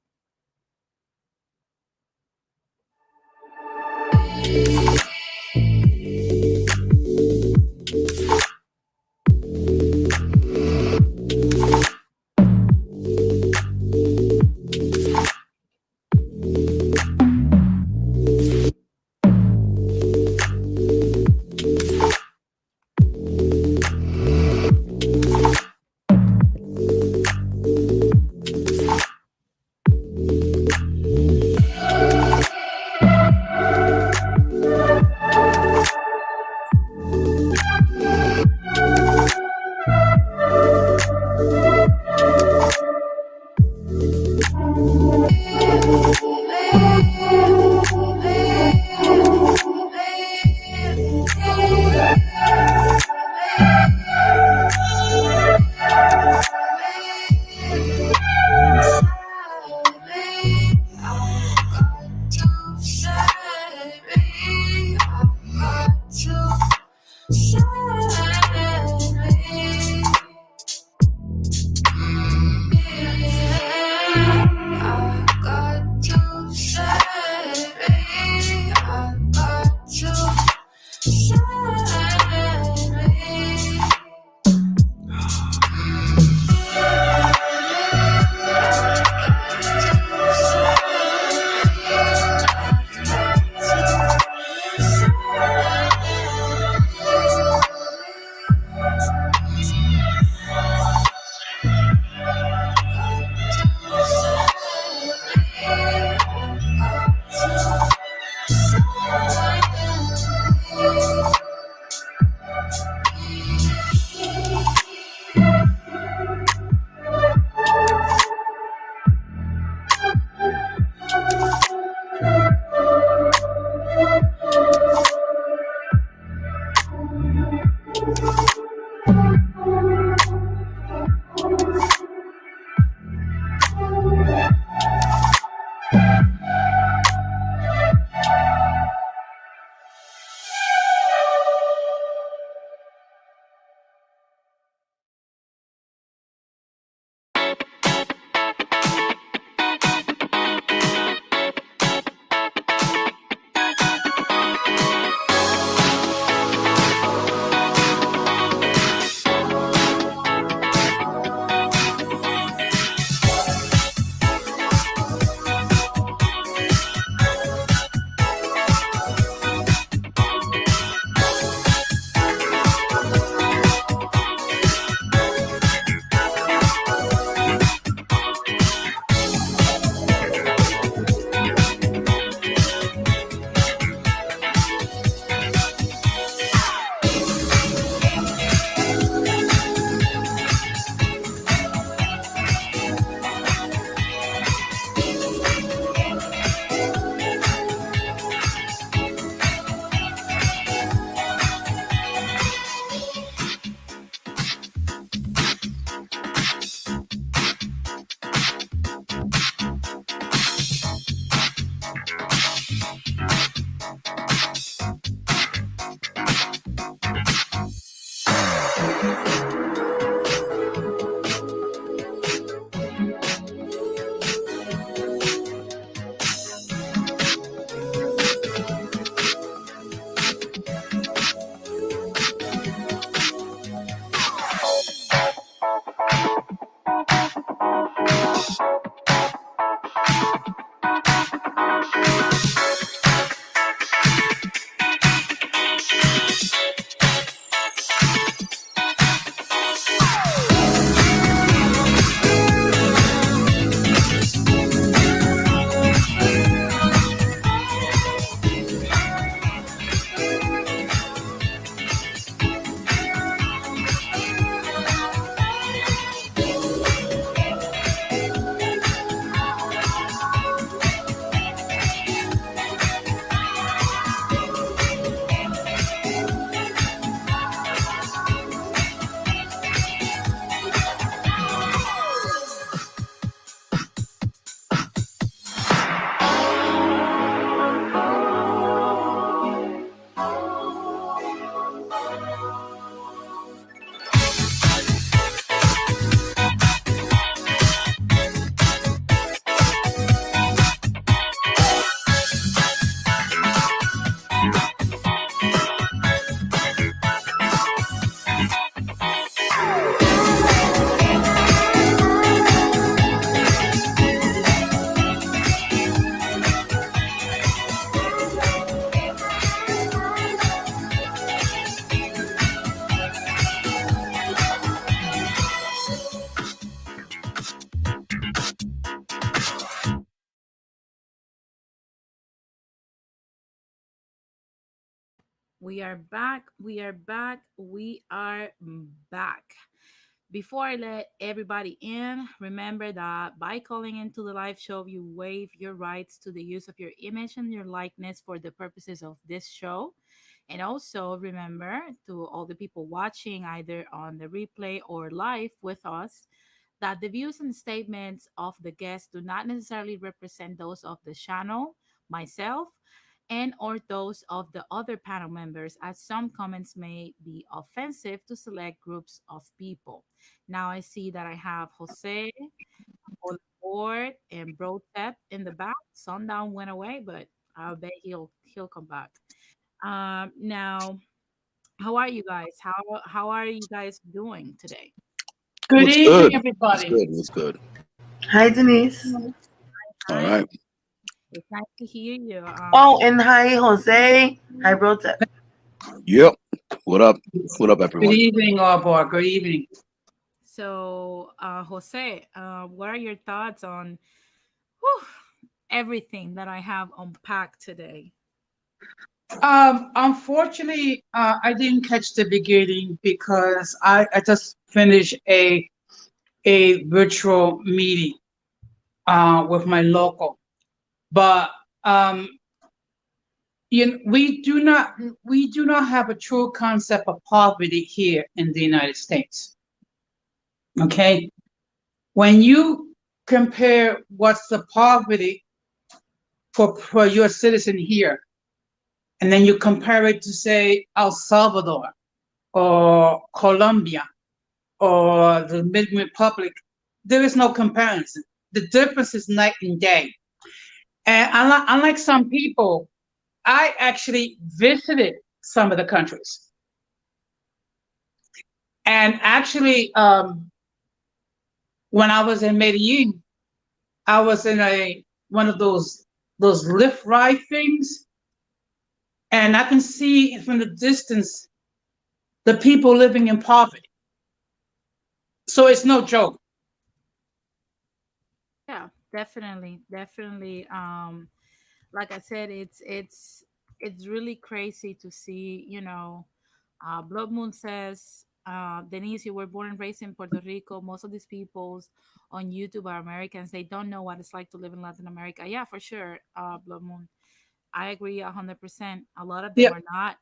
We are back. We are back. We are back. Before I let everybody in, remember that by calling into the live show, you waive your rights to the use of your image and your likeness for the purposes of this show. And also remember to all the people watching either on the replay or live with us that the views and statements of the guests do not necessarily represent those of the channel, myself, and or those of the other panel members, as some comments may be offensive to select groups of people. Now I see that I have Jose on board and Bro Tep in the back. Sundown went away, but I'll bet he'll come back. Now, how are you guys? How are you guys doing today? Good What's evening, good? What's everybody. good? What's good? Hi, Denise. All Hi, right. it's nice to hear you. Oh, and hi, Jose. Hi, Brotep. Yep. What up? What up, Good everyone? evening, all aboard. Good evening. So, Jose, what are your thoughts on whew, everything that I have unpacked today? Unfortunately, I didn't catch the beginning because I just finished a virtual meeting with my local. But we do not have a true concept of poverty here in the United States. Okay, when you compare what's the poverty for your citizen here, and then you compare it to say El Salvador or Colombia or the Dominican Republic, there is no comparison. The difference is night and day. And unlike some people, I actually visited some of the countries. And actually, when I was in Medellin, I was in a one of those lift ride things, and I can see from the distance the people living in poverty. So it's no joke. Yeah, definitely, definitely. Like I said, it's really crazy to see. Blood Moon says, Denise, you were born and raised in Puerto Rico. Most of these peoples on YouTube are Americans. They don't know what it's like to live in Latin America. Yeah, for sure. Blood Moon, I agree 100%. A lot of them Yep. are not,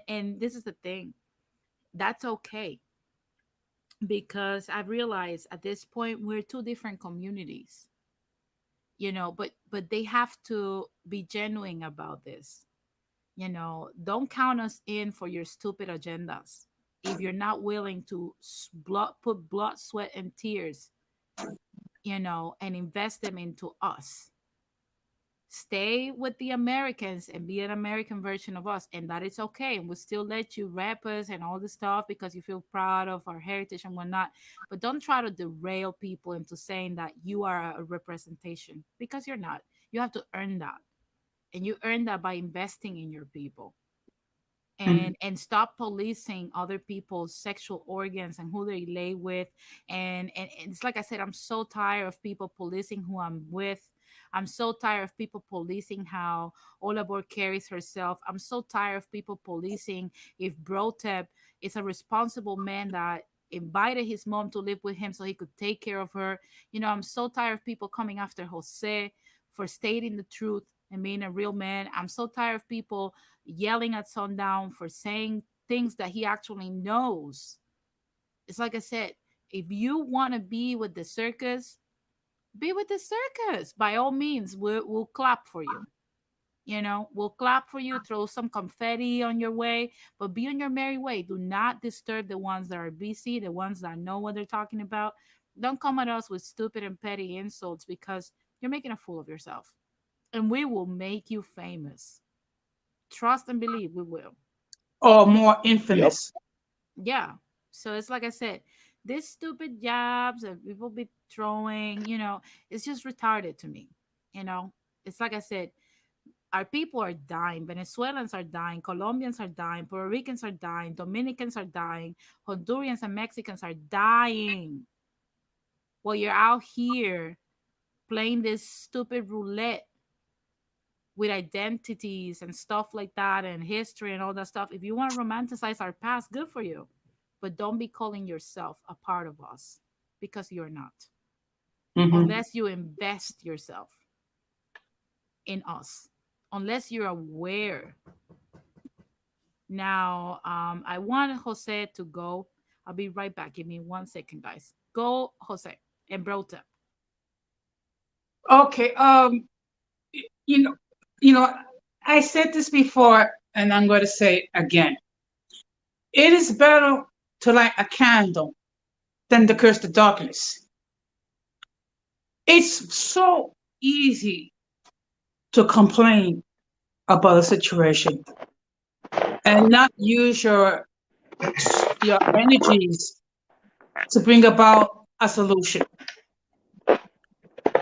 and this is the thing. That's okay because I've realized at this point we're two different communities, but they have to be genuine about this. Don't count us in for your stupid agendas if you're not willing to put blood, sweat, and tears, and invest them into us. Stay with the Americans and be an American version of us, and that is okay. And we'll still let you rap us and all this stuff because you feel proud of our heritage and whatnot. But don't try to derail people into saying that you are a representation, because you're not. You have to earn that, and you earn that by investing in your people, Mhm. and stop policing other people's sexual organs and who they lay with. And it's like I said, I'm so tired of people policing who I'm with. I'm so tired of people policing how Olabor carries herself. I'm so tired of people policing if Brotep is a responsible man that invited his mom to live with him so he could take care of her. I'm so tired of people coming after Jose for stating the truth and being a real man. I'm so tired of people yelling at Sundown for saying things that he actually knows. It's like I said, if you want to be with the circus, be with the circus. By all means, we'll clap for you. We'll clap for you, throw some confetti on your way, but be on your merry way. Do not disturb the ones that are busy, the ones that know what they're talking about. Don't come at us with stupid and petty insults because you're making a fool of yourself. And we will make you famous. Trust and believe we will. Or more Yep. infamous. Yeah. So it's like I said, these stupid jabs that people be throwing, it's just retarded to me. It's like I said, our people are dying. Venezuelans are dying. Colombians are dying. Puerto Ricans are dying. Dominicans are dying. Hondurans and Mexicans are dying. While you're out here playing this stupid roulette with identities and stuff like that and history and all that stuff. If you want to romanticize our past, good for you. But don't be calling yourself a part of us, because you're not. Mhm. Unless you invest yourself in us, unless you're aware. Now, I want Jose to go. I'll be right back. Give me 1 second, guys. Go, Jose, and Brota. Okay. You know, you know, I said this before, and I'm going to say it again. It is better to light a candle than to curse the darkness. It's so easy to complain about a situation and not use your energies to bring about a solution.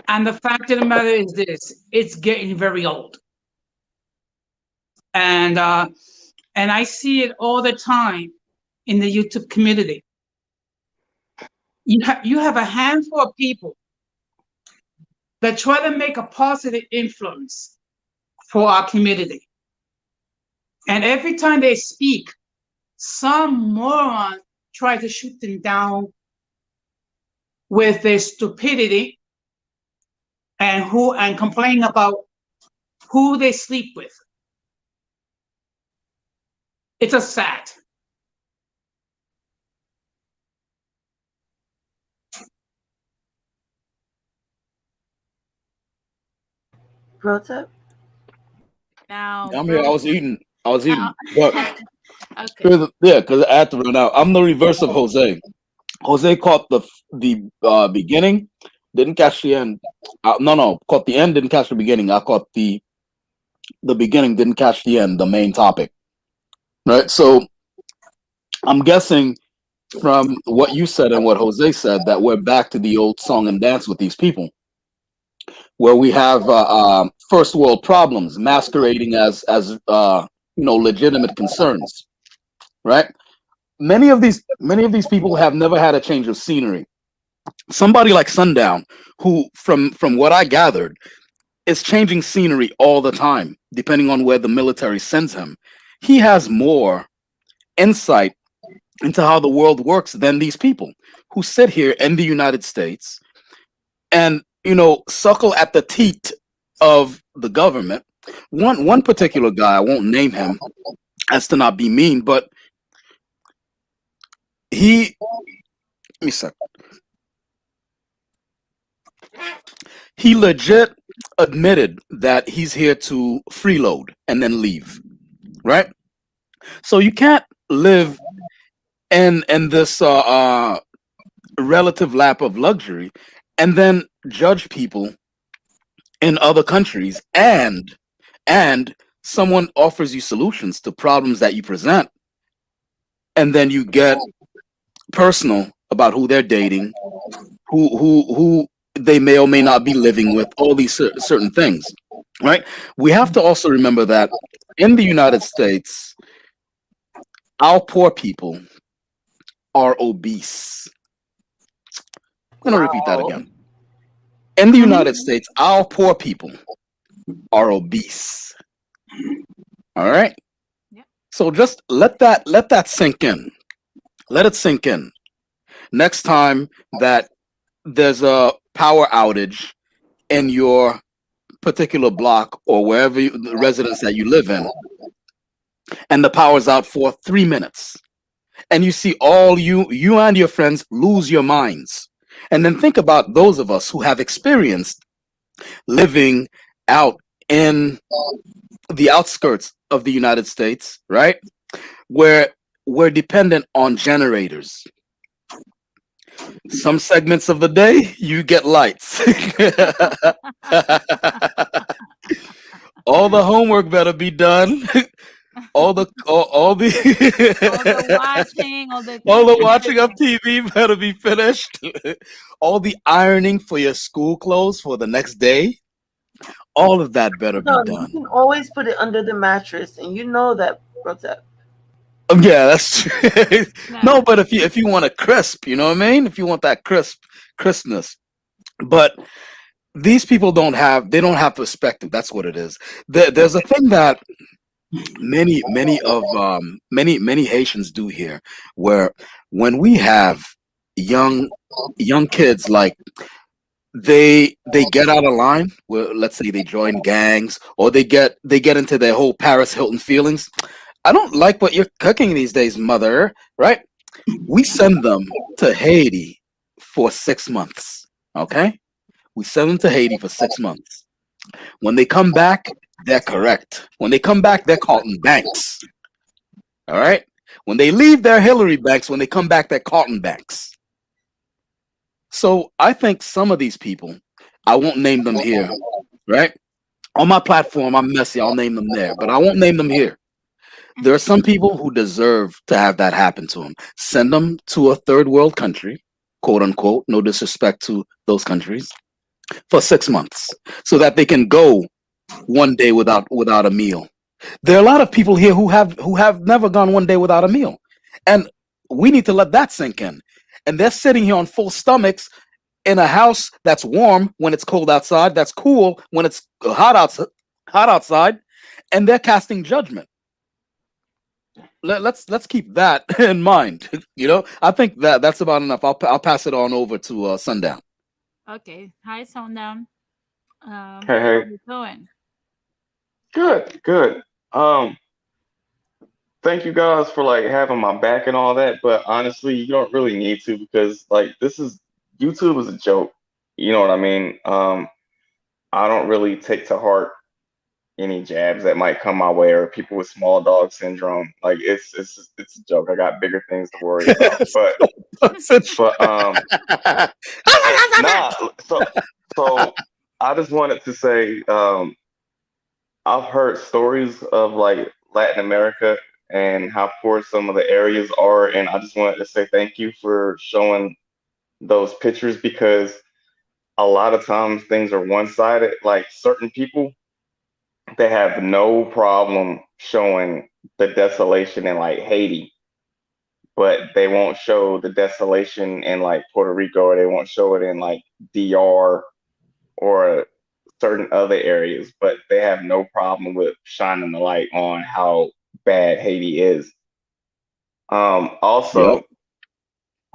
And the fact of the matter is this: it's getting very old, and I see it all the time in the YouTube community. You have a handful of people that try to make a positive influence for our community, and every time they speak, some moron try to shoot them down with their stupidity and complain about who they sleep with. It's a sad. Rota? Now, I'm here. Brota. I was eating, but Okay. because I had to run out. I'm the reverse of Jose. Jose caught the beginning, didn't catch the end. No, caught the end, didn't catch the beginning. I caught the beginning, didn't catch the end, the main topic. Right. So I'm guessing from what you said and what Jose said that we're back to the old song and dance with these people, where we have first world problems masquerading as legitimate concerns. Right. Many of these people have never had a change of scenery. Somebody like Sundown, who from what I gathered is changing scenery all the time, depending on where the military sends him. He has more insight into how the world works than these people who sit here in the United States and suckle at the teat of the government. One particular guy, I won't name him as to not be mean, but he let me sec. He legit admitted that he's here to freeload and then leave, right? So you can't live in this relative lap of luxury and then judge people in other countries, and someone offers you solutions to problems that you present, and then you get personal about who they're dating, who they may or may not be living with, all these certain things, right? We have to also remember that in the United States, our poor people are obese. I'm going to repeat that Wow. again. In the Mhm. United States, our poor people are obese. All right? Yeah. So just let that sink in. Let it sink in. Next time that there's a power outage in your particular block or wherever the residence that you live in, and the power's out for 3 minutes, and you see all you and your friends lose your minds, and then think about those of us who have experienced living out in the outskirts of the United States, right? Where we're dependent on generators. Some segments of the day you get lights. All the homework better be done. All the All the watching, all the all the cooking, watching of everything. TV better be finished. All the ironing for your school clothes for the next day. All of that better be No, you done. can always put it under the mattress, and you know that, Rota. Yeah, that's true. No, Nah. but if you want a crisp, you know what I mean? If you want that crispness. But these people don't have perspective. That's what it is. There's a thing that many Haitians do here, where when we have young young kids, like they get out of line, well, let's say they join gangs, or they get into their whole Paris Hilton feelings. I don't like what you're cooking these days, mother, right? We send them to Haiti for 6 months. Okay, we send them to Haiti for 6 months. When they come back, they're correct. When they come back, they're Carlton Banks. All right. When they leave, they're Hillary Banks. When they come back, they're Carlton Banks. So I think some of these people, I won't name them here, right? On my platform, I'm messy. I'll name them there, but I won't name them here. There are some people who deserve to have that happen to them. Send them to a third world country, quote unquote. No disrespect to those countries, for 6 months, so that they can go one day without a meal. There are a lot of people here who have never gone one day without a meal, and we need to let that sink in. And they're sitting here on full stomachs in a house that's warm when it's cold outside, that's cool when it's hot outside, and they're casting judgment. Let's keep that in mind. I think that's about enough. I'll pass it on over to Sundown. Okay. Hi, Sundown. Hey, How hey, are you doing? good, good. Um, Thank you guys for like having my back and all that, but honestly, you don't really need to because like this is YouTube is a joke. You know what I mean? I don't really take to heart any jabs that might come my way or people with small dog syndrome. Like it's a joke. I got bigger things to worry about. But nah. So I just wanted to say I've heard stories of like Latin America and how poor some of the areas are, and I just wanted to say thank you for showing those pictures because a lot of times things are one-sided. Like certain people, they have no problem showing the desolation in like Haiti, but they won't show the desolation in like Puerto Rico, or they won't show it in like DR or certain other areas, but they have no problem with shining the light on how bad Haiti is. Yep. Also,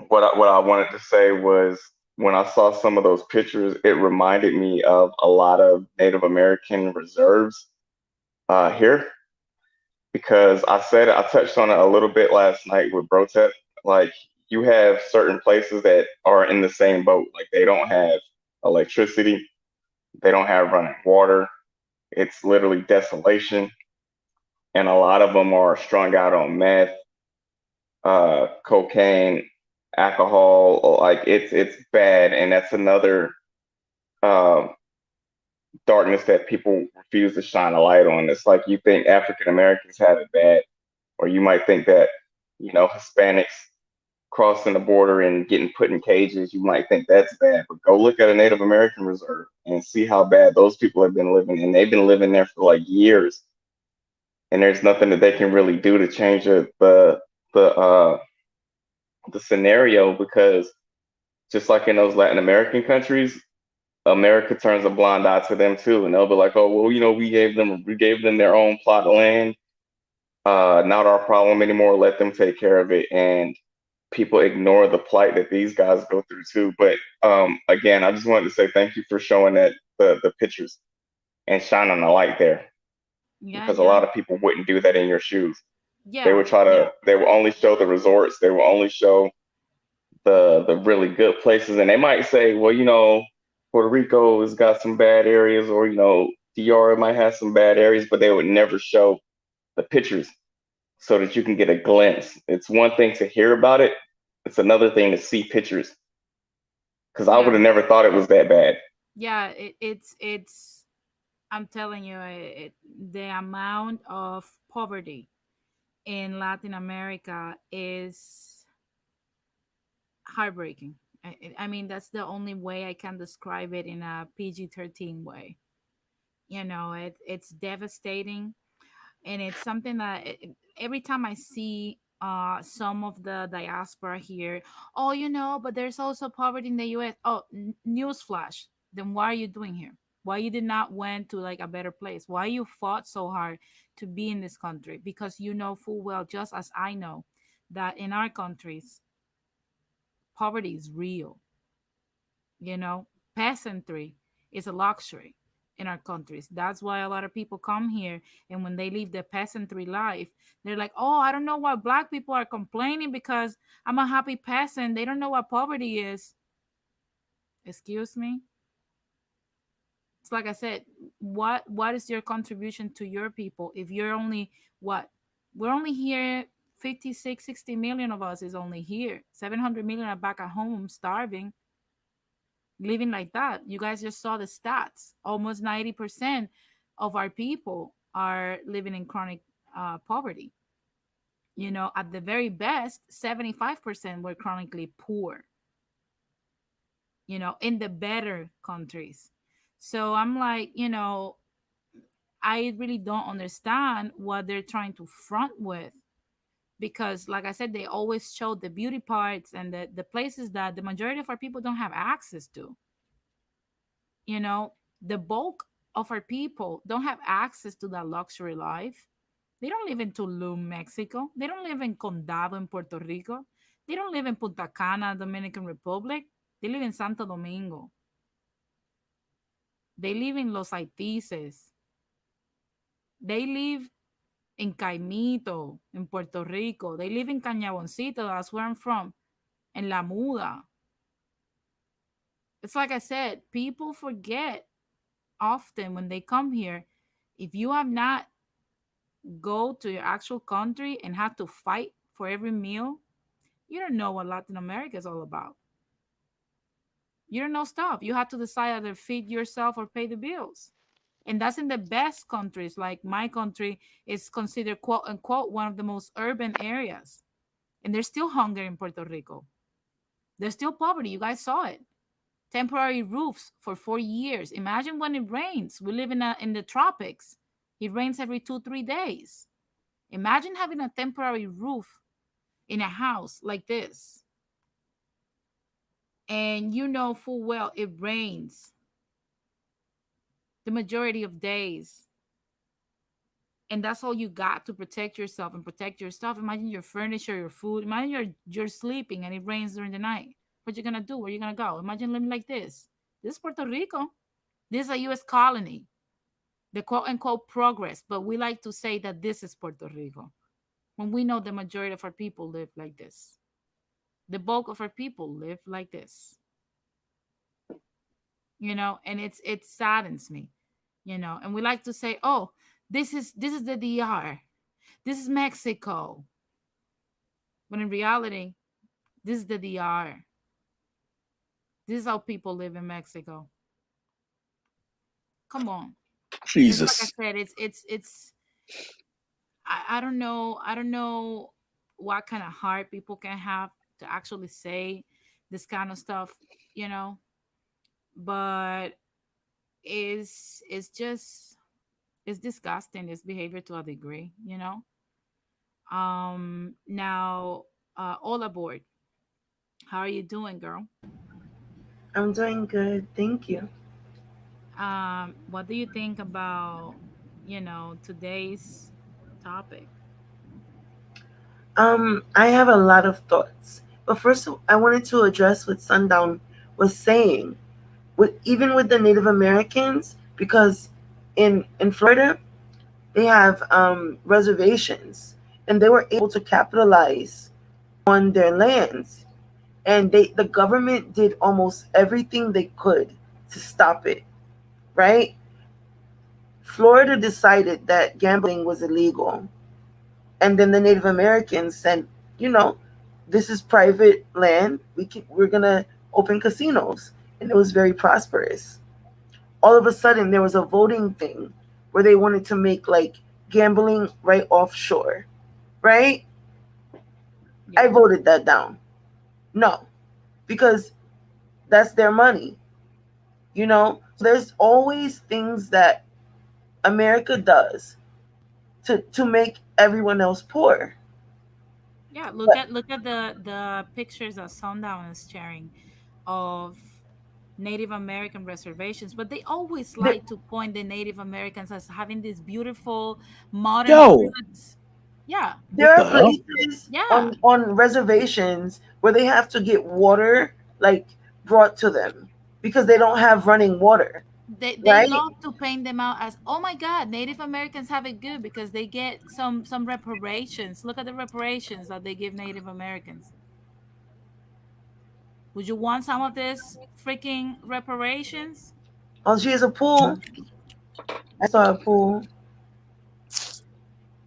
what I wanted to say was when I saw some of those pictures, it reminded me of a lot of Native American reserves here because I touched on it a little bit last night with Brotep. Like you have certain places that are in the same boat, like they don't have electricity, they don't have running water. It's literally desolation, and a lot of them are strung out on meth, cocaine, alcohol. Like it's bad, and that's another uh, darkness that people refuse to shine a light on. It's like you think African Americans have it bad, or you might think that Hispanics crossing the border and getting put in cages. You might think that's bad, but go look at a Native American reserve and see how bad those people have been living, and they've been living there for like years and there's nothing that they can really do to change the uh, the scenario because just like in those Latin American countries, America turns a blind eye to them too, and they'll be like, "Oh, well, we gave them their own plot of land. Not our problem anymore. Let them take care of it." And people ignore the plight that these guys go through too. But again, I just wanted to say thank you for showing that the pictures and shining a light there Yeah, because a yeah, lot of people wouldn't do that in your shoes. yeah, yeah, They will only show the resorts, they will only show the really good places, and they might say, well, Puerto Rico has got some bad areas, or DR might have some bad areas, but they would never show the pictures so that you can get a glimpse. It's one thing to hear about it, it's another thing to see pictures because I yeah, would have never thought it was that bad. yeah. It's. I'm telling you, the amount of poverty in Latin America is heartbreaking. I mean, that's the only way I can describe it in a PG-13 way. It's devastating, and it's something that every time I see some of the diaspora here, oh, but there's also poverty in the US. Oh, newsflash. then what are you doing here? Why you did not went to like a better place? Why you fought so hard to be in this country? Because you know full well, just as I know, that in our countries, poverty is real. You know, peasantry is a luxury in our countries. That's why a lot of people come here, and when they leave the peasantry life, they're like, oh, I don't know why black people are complaining because I'm a happy peasant. They don't know what poverty is. Excuse me. It's like I said, what is your contribution to your people if you're only what? We're only here 56, 60 million of us is only here. 700 million are back at home starving, living like that. You guys just saw the stats. Almost 90% of our people are living in chronic poverty. You know, at the very best, 75% were chronically poor, you know, in the better countries. So I'm like, you know, I really don't understand what they're trying to front with, because like I said, they always show the beauty parts and the places that the majority of our people don't have access to. You know, the bulk of our people don't have access to that luxury life. They don't live in Tulum, Mexico. They don't live in Condado in Puerto Rico. They don't live in Punta Cana, Dominican Republic. They live in Santo Domingo. They live in Los Haitises. They live in Caimito, in Puerto Rico. They live in Cañaboncito, that's where I'm from, in La Muda. It's like I said, people forget often when they come here, if you have not go to your actual country and have to fight for every meal, you don't know what Latin America is all about. You don't know stuff. You have to decide either feed yourself or pay the bills. And that's in the best countries. Like my country is considered quote unquote one of the most urban areas. And there's still hunger in Puerto Rico. There's still poverty. You guys saw it. Temporary roofs for 4 years. Imagine when it rains. We live in the tropics. It rains every 2 3 days. Imagine having a temporary roof in a house like this, and you know full well it rains the majority of days, and that's all you got to protect yourself and protect your stuff. Imagine your furniture, your food. Imagine you're sleeping and it rains during the night. What you gonna do? Where you gonna go? Imagine living like this. This is Puerto Rico. This is a U.S. colony, the quote unquote progress, but we like to say that this is Puerto Rico when we know the majority of our people live like this. The bulk of our people live like this, you know, and it saddens me, you know. And we like to say, oh, this is the DR, this is Mexico, when in reality, this is the DR. This is how people live in Mexico. Come on. It's like I Jesus. said, it's I don't know, I don't know what kind of heart people can have to actually say this kind of stuff, you know. But it's just, it's disgusting, this behavior, to a degree, you know. Now, all aboard, how are you doing, girl? I'm doing good, thank you. What do you think about, you know, today's topic? I have a lot of thoughts, but first I wanted to address what Sundown was saying, with even with the Native Americans, because in Florida they have reservations, and they were able to capitalize on their lands, and the government did almost everything they could to stop it. Right? Florida decided that gambling was illegal, and then the Native Americans said, you know, this is private land. We're gonna open casinos, and it was very prosperous. All of a sudden, there was a voting thing where they wanted to make like gambling right offshore. Right? I Yeah. voted that down. No, because that's their money. You know, so there's always things that America does to make everyone else poor. Yeah, But look at the pictures that Sundown is sharing of Native American reservations, but they always The, like to point the Native Americans as having these beautiful modern Yo, huts. Yeah, there what are the hell? places yeah. on reservations where they have to get water like brought to them because they don't have running water, They right? love to paint them out as, oh my God, Native Americans have it good because they get some reparations. Look at the reparations that they give Native Americans. Would you want some of this freaking reparations? Oh, she has a pool. I saw a pool.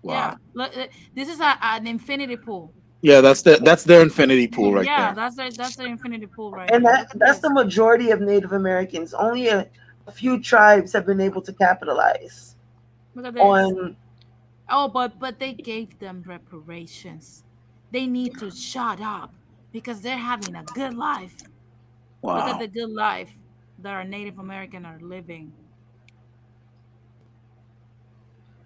Yeah, Wow. look, this is an infinity pool. Yeah, that's their infinity pool right Yeah, there. that's their infinity pool right And there. Look at that's the this. majority of Native Americans. Only a few tribes have been able to capitalize Look at this. on. Oh, but they gave them reparations. They need to shut up because they're having a good life. Look at Wow. the good life that our Native American are living,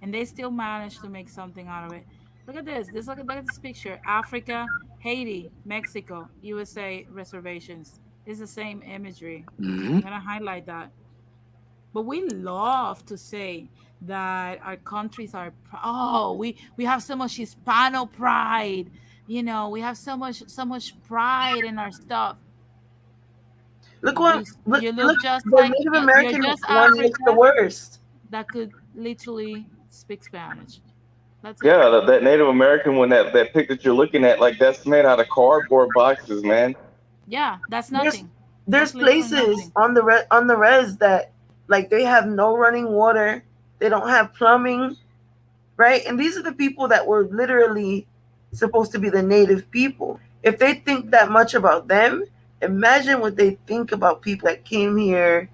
and they still manage to make something out of it. Look at this. Look at this picture. Africa, Haiti, Mexico, USA reservations. It's the same imagery. Hmm. I'm gonna highlight that. But we love to say that our countries are oh, we have so much Hispano pride. You know, we have so much pride in our stuff. Look what You look look. just The like Native you're American just one looks the Africa worst. that could literally speak Spanish. That's it. Yeah, that Native American one, that pic that you're looking at, like that's made out of cardboard boxes, man. Yeah, that's There's nothing. there's That's literally places nothing. on the res that like they have no running water. They don't have plumbing, right? And these are the people that were literally supposed to be the native people. If they think that much about them, imagine what they think about people that came here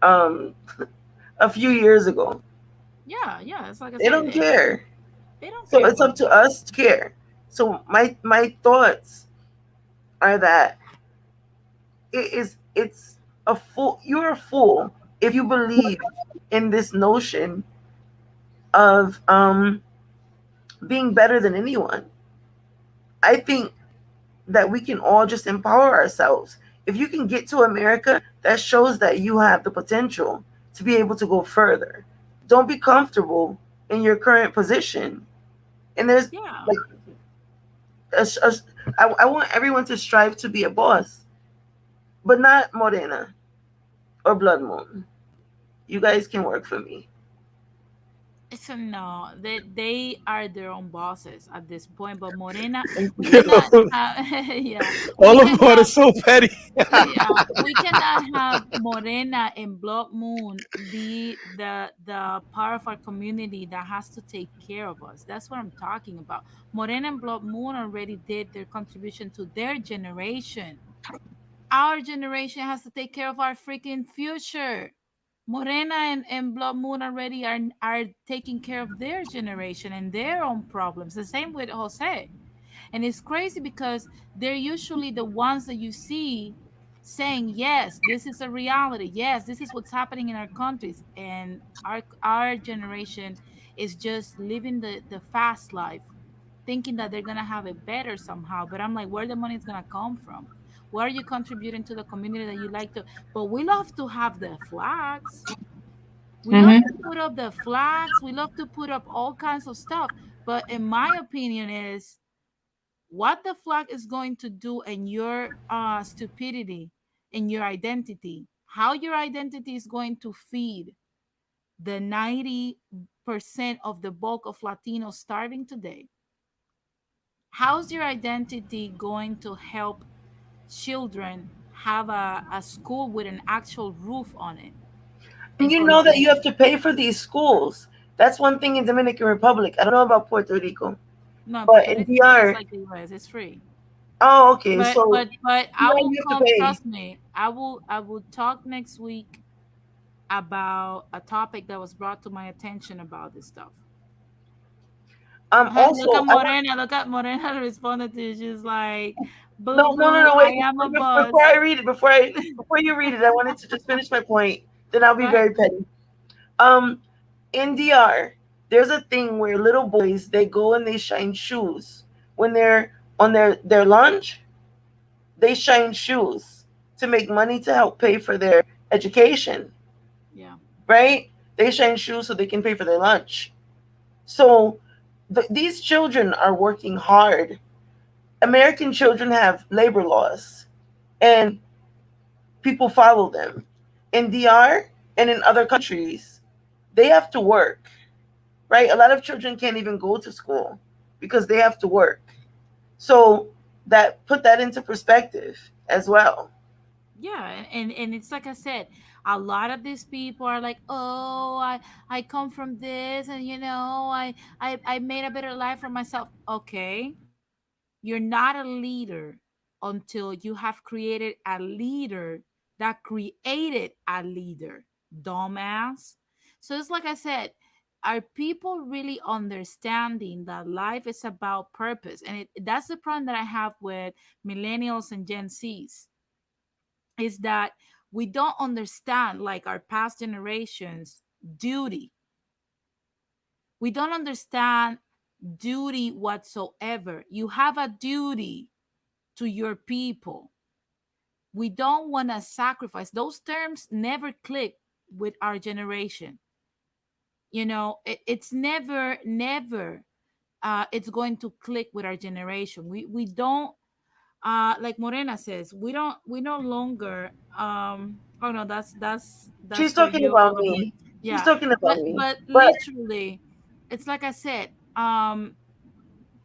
um, a few years ago. Yeah, yeah. It's like I They said, don't care. they don't So care it's about up to us to care. So my thoughts are that it's a fool. You're a fool if you believe in this notion of being better than anyone. I think that we can all just empower ourselves. If you can get to America, that shows that you have the potential to be able to go further. Don't be comfortable in your current position. And there's yeah. like, a, a, I want everyone to strive to be a boss, but not Morena or Blood Moon. You guys can work for me. It's a no. They are their own bosses at this point. But Morena, Thank we you. cannot have. Yeah, we All of what cannot. is so petty. Yeah, we cannot have Morena and Blood Moon be the part of our community that has to take care of us. That's what I'm talking about. Morena and Blood Moon already did their contribution to their generation. Our generation has to take care of our freaking future. Morena and Blood Moon already are taking care of their generation and their own problems. The same with Jose. And it's crazy because they're usually the ones that you see saying, yes, this is a reality. Yes, this is what's happening in our countries. And our generation is just living the fast life, thinking that they're gonna have it better somehow. But I'm like, where the money is gonna come from? Where are you contributing to the community that you like to? But we love to have the flags. We love to Mm-hmm. put up the flags. We love to put up all kinds of stuff. But in my opinion, is what the flag is going to do in your stupidity, in your identity, how your identity is going to feed the 90% of the bulk of Latinos starving today. How's your identity going to help children have a school with an actual roof on it And in you know that you have condition? to pay for these schools. That's one thing in Dominican Republic. I don't know about Puerto Rico, No, in but Puerto in Rico it's DR, like the US, it's free. oh, okay. But So but but I DR, will you have to come, pay. trust me, I will talk next week about a topic that was brought to my attention about this stuff. Look Also, at I want Morena. Look at Morena responded to you. She's like, no, "Boo no, no, boo, no. I Wait, am a before boss." I read it, before you read it, I wanted to just finish my point. Then I'll Go be ahead. very petty. Um, in DR, there's a thing where little boys they go and they shine shoes when they're on their lunch. They shine shoes. to make money to help pay for their education, Yeah. right? They shine shoes so they can pay for their lunch. So these children are working hard. American children have labor laws, and people follow them. In DR and in other countries, they have to work, right? A lot of children can't even go to school because they have to work. So that put that into perspective as well. Yeah, and it's like I said, a lot of these people are like, oh, I come from this, and I made a better life for myself. Okay, you're not a leader until you have created a leader that created a leader, dumbass. So it's like I said, are people really understanding that life is about purpose? And that's the problem that I have with millennials and Gen Zs, is that we don't understand, like our past generations, duty. We don't understand duty whatsoever. You have a duty to your people. We don't want to sacrifice. Those terms never click with our generation. It's never it's going to click with our generation. We don't, like Morena says, we no longer, oh no, that's She's for talking you. about me. She's Yeah, talking but about me. but But literally, it's like I said,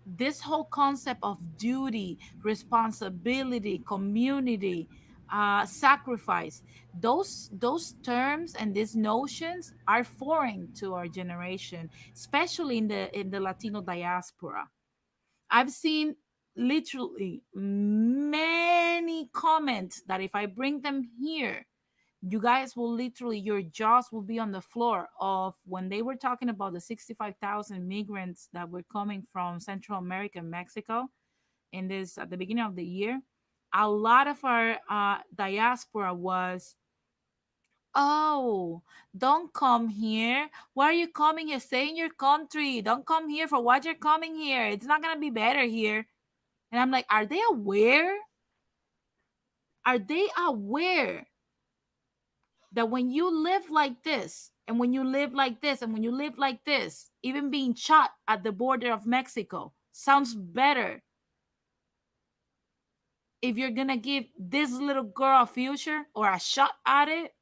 this whole concept of duty, responsibility, community, sacrifice, those terms and these notions are foreign to our generation, especially in the Latino diaspora. I've seen literally many comments that if I bring them here, you guys will literally, your jaws will be on the floor, of when they were talking about the 65,000 migrants that were coming from Central America and Mexico in this at the beginning of the year. A lot of our diaspora was, oh, don't come here. Why are you coming here? Stay in your country. Don't come here. For what you're coming here? It's not gonna be better here. And I'm like, are they aware? Are they aware that when you live like this, and when you live like this, and when you live like this, even being shot at the border of Mexico sounds better if you're gonna give this little girl a future or a shot at it?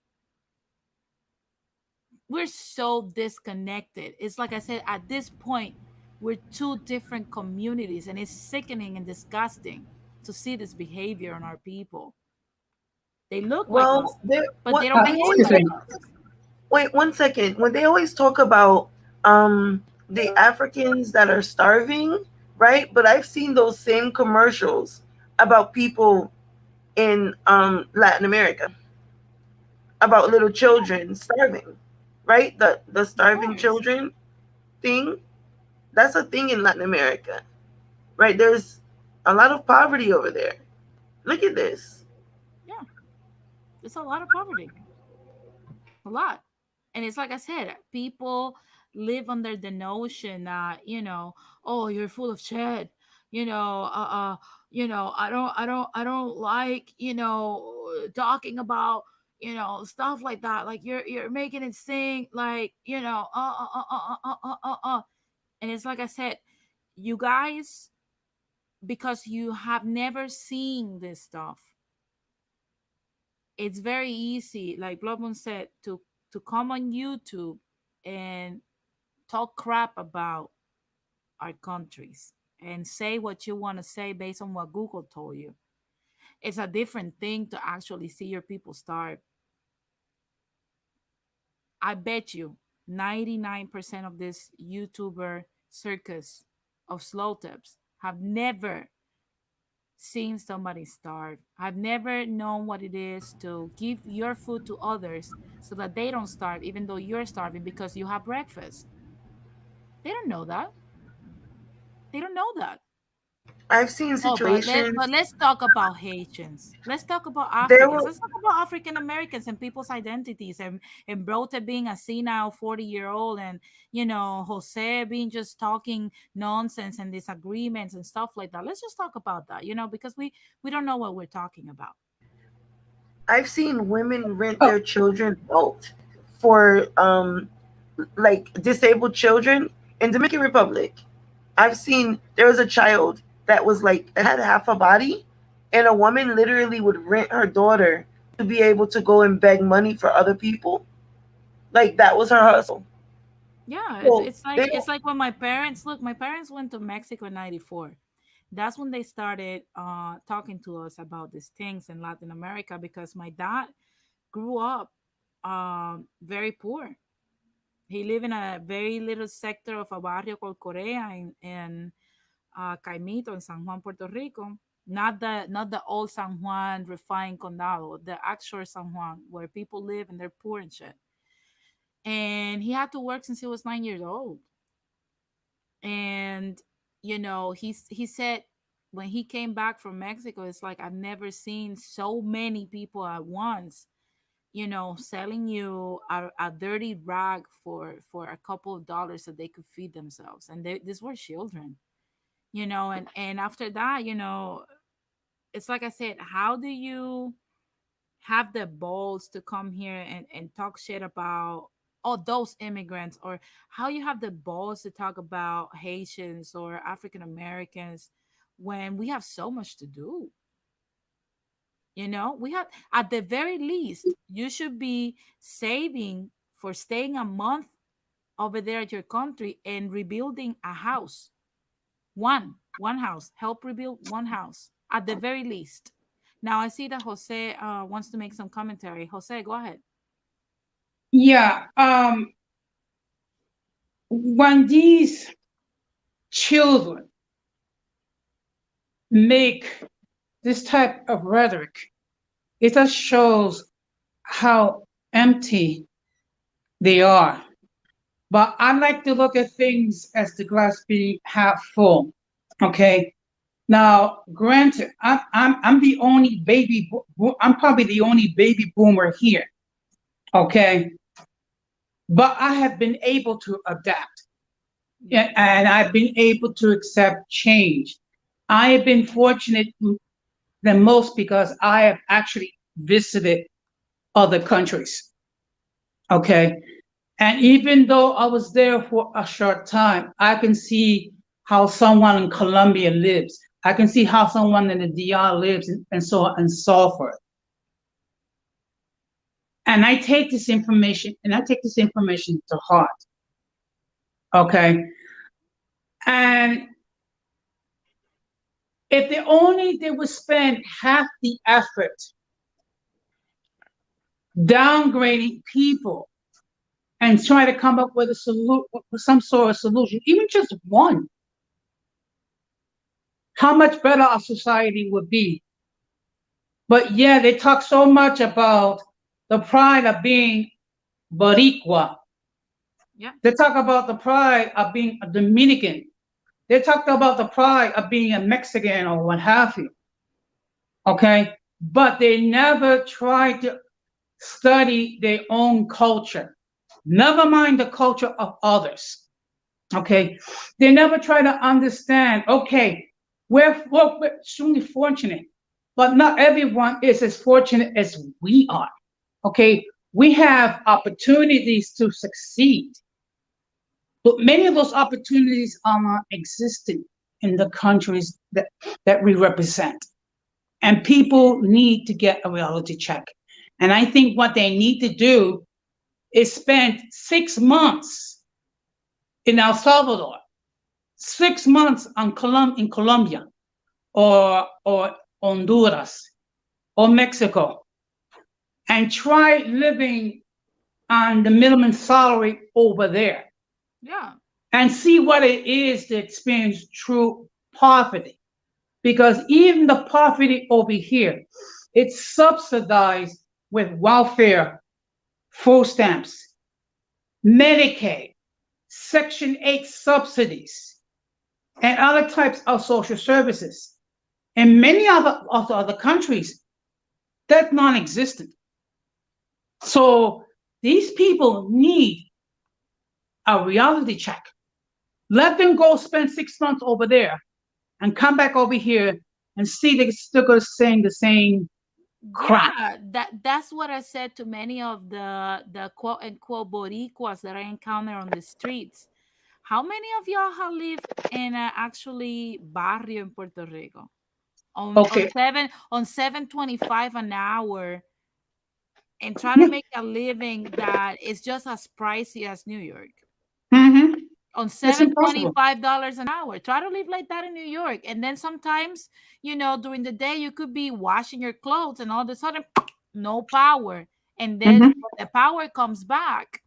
We're so disconnected. It's like I said, at this point, we're two different communities, and it's sickening and disgusting to see this behavior on our people. They look like well, us, they but they don't when they behave always Excuse like me. us. wait 1 second. When they always talk about the Africans that are starving, right? But I've seen those same commercials about people in Latin America, about little children starving, right? The Of starving course. children thing. That's a thing in Latin America, right? There's a lot of poverty over there. Look at this. Yeah, it's a lot of poverty. A lot. And it's like I said, people live under the notion that, oh, you're full of shit. You know, I don't like, talking about, stuff like that. Like you're making it sing like, and it's like I said, you guys, because you have never seen this stuff, it's very easy, like Blood Moon said, to come on YouTube and talk crap about our countries and say what you want to say based on what Google told you. It's a different thing to actually see your people starve. I bet you 99% of this YouTuber circus of slow tips have never seen somebody starve. I've never known what it is to give your food to others so that they don't starve, even though you're starving because you have breakfast. They don't know that. They don't know that. I've seen Oh, but situations. let's talk about Haitians. Let's talk about There Africans. were Let's talk about African Americans and people's identities, and Brote being a senile 40-year-old, and Jose being just talking nonsense and disagreements and stuff like that. Let's just talk about that, because we don't know what we're talking about. I've seen women rent Oh, their children out for like disabled children in Dominican Republic. I've seen there was a child that was like had half a body, and a woman literally would rent her daughter to be able to go and beg money for other people. Like that was her hustle. Yeah, So it's they like don't. when my parents look. My parents went to Mexico in '94. That's when they started talking to us about these things in Latin America because my dad grew up very poor. He lived in a very little sector of a barrio called Corea in Caimito in San Juan, Puerto Rico. Not the old San Juan refined condado, the actual San Juan where people live and they're poor and shit. And he had to work since he was 9 years old. And he said when he came back from Mexico, it's like I've never seen so many people at once, selling you a dirty rag for a couple of dollars so they could feed themselves. And these were children, and after that, it's like I said, how do you have the balls to come here and talk shit about all those immigrants, or how you have the balls to talk about Haitians or African Americans when we have so much to do? We have, at the very least, you should be saving for staying a month over there at your country and rebuilding a house. One house. Help rebuild one house at the very least. Now I see that Jose wants to make some commentary. Jose, go ahead. yeah. When these children make this type of rhetoric, it just shows how empty they are. But I like to look at things as the glass being half full. Okay. Now, granted, I'm the only I'm probably the only baby boomer here. Okay. But I have been able to adapt, Yeah. and I've been able to accept change. I have been fortunate than most because I have actually visited other countries. Okay. And even though I was there for a short time, I can see how someone in Colombia lives. I can see how someone in the DR lives, and so on and so forth. And I take this information to heart. Okay. And if they would spend half the effort downgrading people and try to come up with some sort of solution, even just one, how much better our society would be. But yeah, they talk so much about the pride of being Boricua. Yeah. They talk about the pride of being a Dominican. They talked about the pride of being a Mexican or what have you. Okay. But they never tried to study their own culture. Never mind the culture of others. Okay. They never try to understand, okay, we're extremely fortunate, but not everyone is as fortunate as we are. Okay. We have opportunities to succeed, but many of those opportunities are not existing in the countries that we represent. And people need to get a reality check. And I think what they need to do is spend 6 months in El Salvador, 6 months in Colombia, or Honduras, or Mexico, and try living on the minimum salary over there Yeah. and see what it is to experience true poverty. Because even the poverty over here, it's subsidized with welfare, food stamps, Medicaid, Section 8 subsidies, and other types of social services. In many other countries, that's non-existent. So these people need a reality check. Let them go spend 6 months over there and come back over here and see they're still going to saying the same crap. Yeah, that's what I said to many of the quote unquote boricuas that I encounter on the streets. How many of y'all have lived in a actually barrio in Puerto Rico Okay. on 7.25 an hour and try to Yeah. make a living that is just as pricey as New York? Mm-hmm. On It's impossible. $7.25 an hour. Try to live like that in New York. And then sometimes, during the day you could be washing your clothes and all of a sudden no power. And then Mm-hmm. when the power comes back,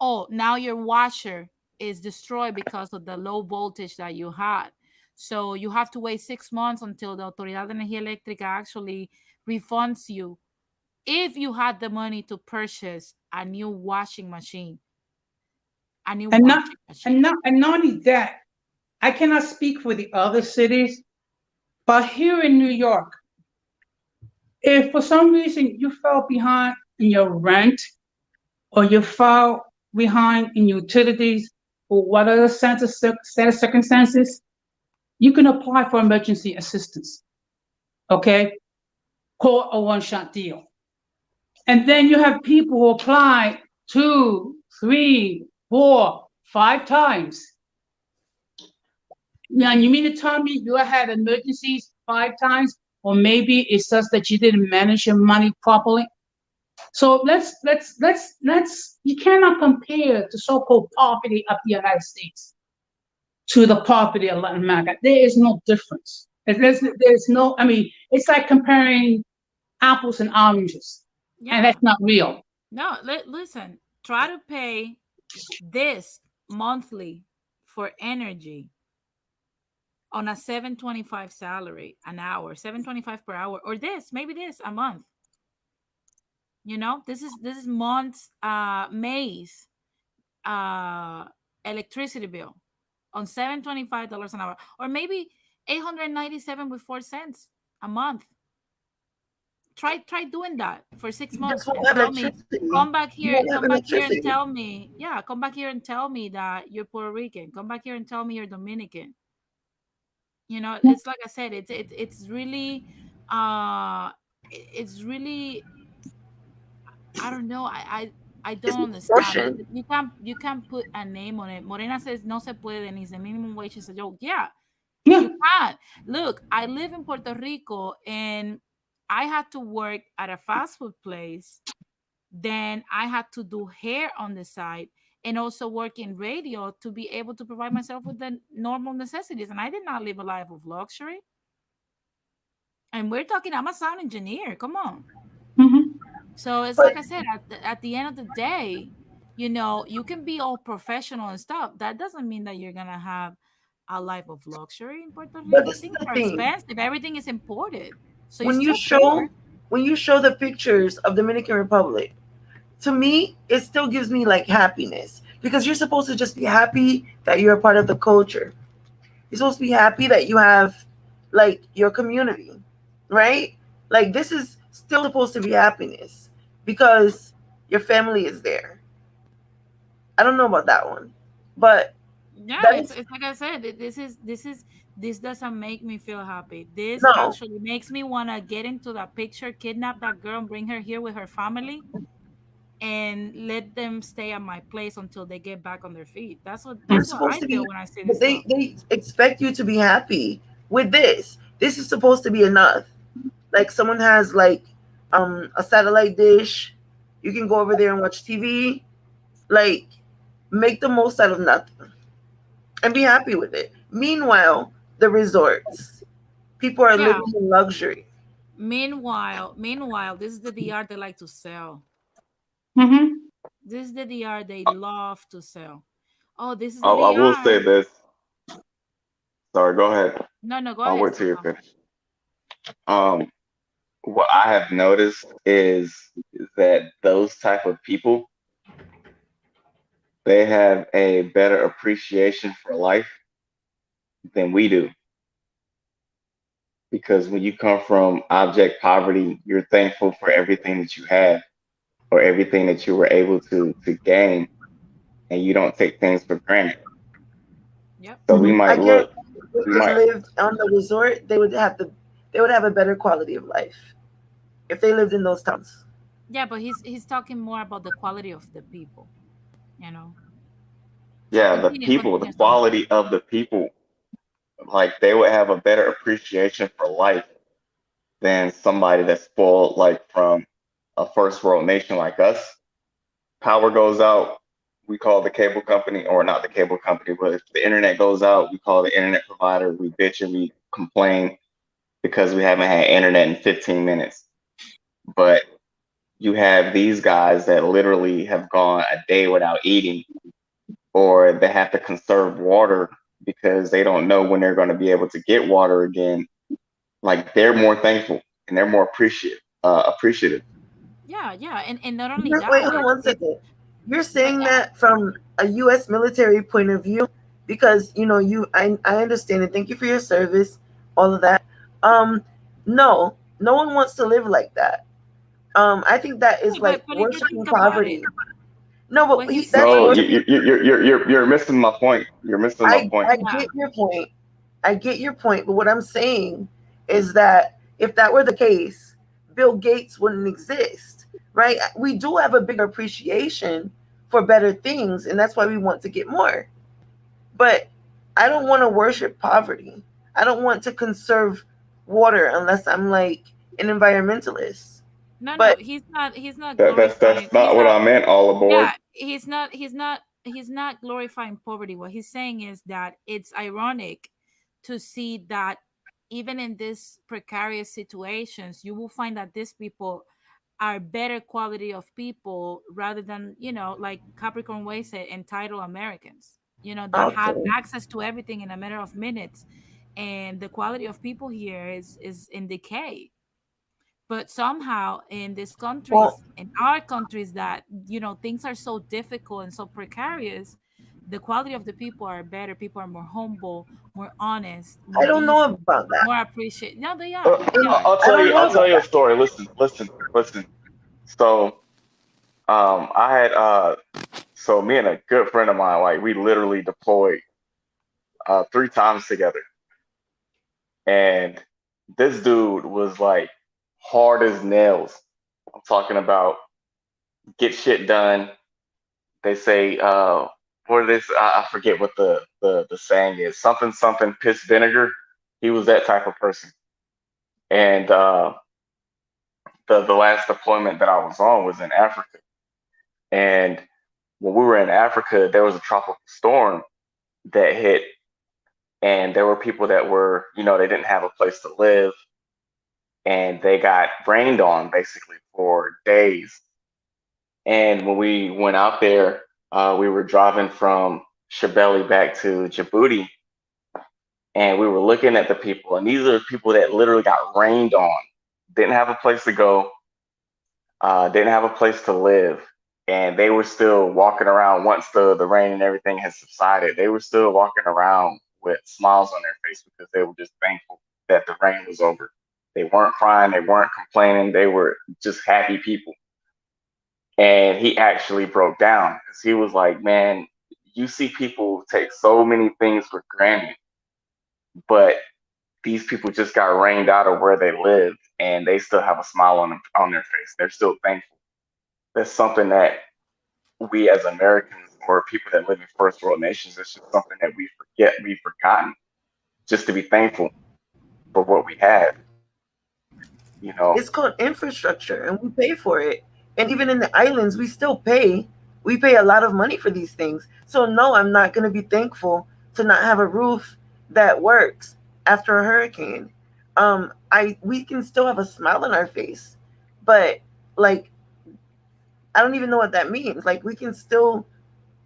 oh, now your washer is destroyed because of the low voltage that you had. So you have to wait 6 months until the Autoridad de Energía Eléctrica actually refunds you if you had the money to purchase a new And not washing and machine. not and not only that, I cannot speak for the other cities, but here in New York, if for some reason you fell behind in your rent or you fell behind in utilities or whatever set of circumstances, you can apply for emergency assistance. Okay, call a one-shot deal, and then you have people who apply two, three, four, five times. Now, you mean to tell me you had emergencies five times, or maybe it's just that you didn't manage your money properly? So let's. You cannot compare the so-called poverty of the United States to the poverty of Latin America. There is no difference. There's no. I mean, it's like comparing apples and oranges, and Yeah. that's not real. No, listen, try to pay this monthly for energy on a 7.25 salary an hour, 7.25 per hour, or maybe this a month. This is month's May's uh electricity bill on $725 an hour, or maybe 897 with 4 cents a month. Try doing that for six You just months won't and have tell me, electricity. You won't have come back here and electricity. tell me, yeah, come back here and tell me that you're Puerto Rican, come back here and tell me you're Dominican. It's like I said, it's really it's really, I don't know, I It's don't understand. distortion. You can't put a name on it. Morena says no se puede, ni the minimum wage is a joke. Yeah, Yeah. you can't. Look, I live in Puerto Rico and I had to work at a fast food place. Then I had to do hair on the side and also work in radio to be able to provide myself with the normal necessities. And I did not live a life of luxury. And we're talking, I'm a sound engineer. Come on. Hmm. So it's But like I said, at the end of the day, you can be all professional and stuff. That doesn't mean that you're going to have a life of luxury in Puerto but Rico. this is Things the are thing. expensive, everything is imported. So you're When you still poor. show when you show the pictures of Dominican Republic, to me, it still gives me like happiness because you're supposed to just be happy that you're a part of the culture. You're supposed to be happy that you have like your community, right? Like this is still supposed to be happiness because your family is there. I don't know about that one, but Yeah, that it's is it's like I said, this doesn't make me feel happy. This no. actually makes me want to get into that picture, kidnap that girl and bring her here with her family and let them stay at my place until they get back on their feet. That's what You're that's what supposed I to feel be, when I see this but stuff. they expect you to be happy with this. This is supposed to be enough. Like someone has like a satellite dish, you can go over there and watch TV. Like make the most out of nothing and be happy with it. Meanwhile, the resorts, people are Yeah. living in luxury. Meanwhile, this is the DR they like to sell. Hmm. This is the DR they love to sell. Oh, this is the I will say DR. this. Sorry, go ahead. No, no, go I'll ahead, wait till you're Stefan. finished. Um, what I have noticed is that those type of people, they have a better appreciation for life than we do. Because when you come from abject poverty, you're thankful for everything that you have or everything that you were able to gain, and you don't take things for granted. Yep. So we I might guarantee look, if we they might, lived on the resort, they would have a better quality of life. if they lived in those towns. Yeah, but he's talking more about the quality of the people, you know. So Yeah, the continue, people, the continue, son. quality of the people, like they would have a better appreciation for life than somebody that's spoiled like from a first world nation like us. Power goes out, we call the cable company, or not the cable company, but if the internet goes out, we call the internet provider, we bitch and we complain because we haven't had internet in 15 minutes. But you have these guys that literally have gone a day without eating, or they have to conserve water because they don't know when they're going to be able to get water again. Like they're more thankful and they're more appreciative. Yeah, yeah, and not only Wait, that, hold on one it's second. You're but saying that from a U.S. military point of view because I understand it. Thank you for your service, all of that. Um, no, no one wants to live like that. I think that is like but if you think worshiping about poverty. it, No, what but he's that's No, saying, worshiping. you're missing my point. You're missing my point. I yeah, get your point. I get your point, but what I'm saying is that if that were the case, Bill Gates wouldn't exist, right? We do have a bigger appreciation for better things, and that's why we want to get more. But I don't want to worship poverty. I don't want to conserve water unless I'm like an environmentalist. no, no, But he's not glorifying. That's not He's what not. I meant. All aboard. Yeah, he's not glorifying poverty. What he's saying is that it's ironic to see that even in these precarious situations, you will find that these people are better quality of people rather than, like Capricorn Way said, entitled Americans, that have okay, access to everything in a matter of minutes. And the quality of people here is in decay. But somehow in these well, countries, in our countries, that things are so difficult and so precarious, the quality of the people are better. People are more humble, more honest, more I don't know decent, about that. more appreciate. No, they are, they I- are. I'll I tell don't you. know I'll about tell you a that. story. Listen. So, I had so me and a good friend of mine, like we literally deployed 3 times together, and this dude was like hard as nails. I'm talking about get shit done. They say, what it is, I forget what the saying is. Something something piss vinegar. He was that type of person, and the last deployment that I was on was in Africa. And when we were in Africa, there was a tropical storm that hit, and there were people that were, they didn't have a place to live, and they got rained on basically for days. And when we went out there, we were driving from Shabelle back to Djibouti, and we were looking at the people, and these are people that literally got rained on, didn't have a place to go, didn't have a place to live, and they were still walking around once the rain and everything had subsided. They were still walking around with smiles on their face because they were just thankful that the rain was over. They weren't crying, they weren't complaining, they were just happy people. And he actually broke down because he was like, "Man, you see people take so many things for granted, but these people just got rained out of where they live, and they still have a smile on their face. They're still thankful." That's something that we as Americans or people that live in first world nations, it's just something that we forget, we've forgotten, just to be thankful for what we have, you know. It's called infrastructure, and we pay for it. And even in the islands, we still pay. We pay a lot of money for these things. So no, I'm not going to be thankful to not have a roof that works after a hurricane. I we can still have a smile on our face, but like I don't even know what that means. Like we can still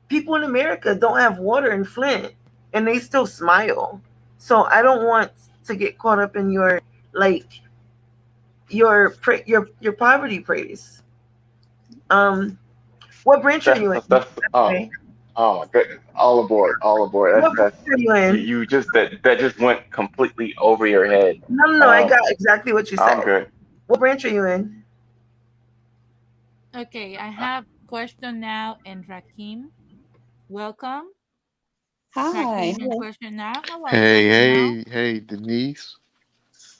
people in America don't have water in Flint, and they still smile. So I don't want to get caught up in your like your poverty praise. Um, what branch are you in? That's Okay. oh my goodness, all aboard. What branch That's are you in? you just that just went completely over your head. No, no, no. I Um, got exactly what you I'm said. good. What branch are you in? Okay, I have question now, and Rakim, welcome. Hi. Rakim and question now. How are you, Hey, Rakim now? hey, hey, Denise.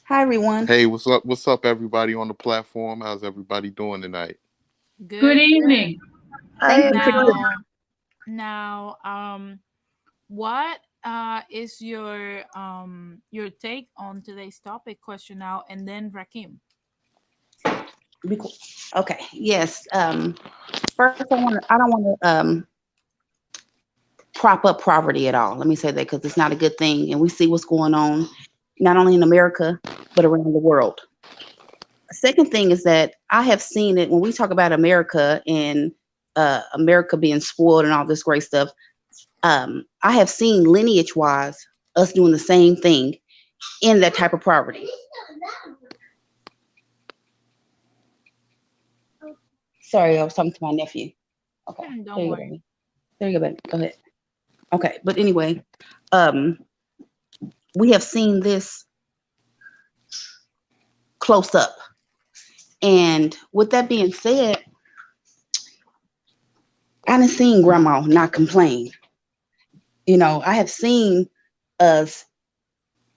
Hi, everyone. Hey, what's up? What's up, everybody on the platform? How's everybody doing tonight? Good Good, good. evening. Hi Thank you, pretty good. everyone. Now, what is your take on today's topic question now, and then Rakim. Be cool. Okay. Yes. First, I don't want to prop up poverty at all. Let me say that because it's not a good thing, and we see what's going on not only in America but around the world. Second thing is that I have seen it when we talk about America and America being spoiled and all this great stuff. I have seen lineage wise us doing the same thing in that type of poverty. Sorry, I was talking to my nephew. Okay, there Don't you go, worry. baby. There you go, baby. Go ahead. Okay, but anyway, um, we have seen this close up. And with that being said, I done seen grandma not complain. I have seen us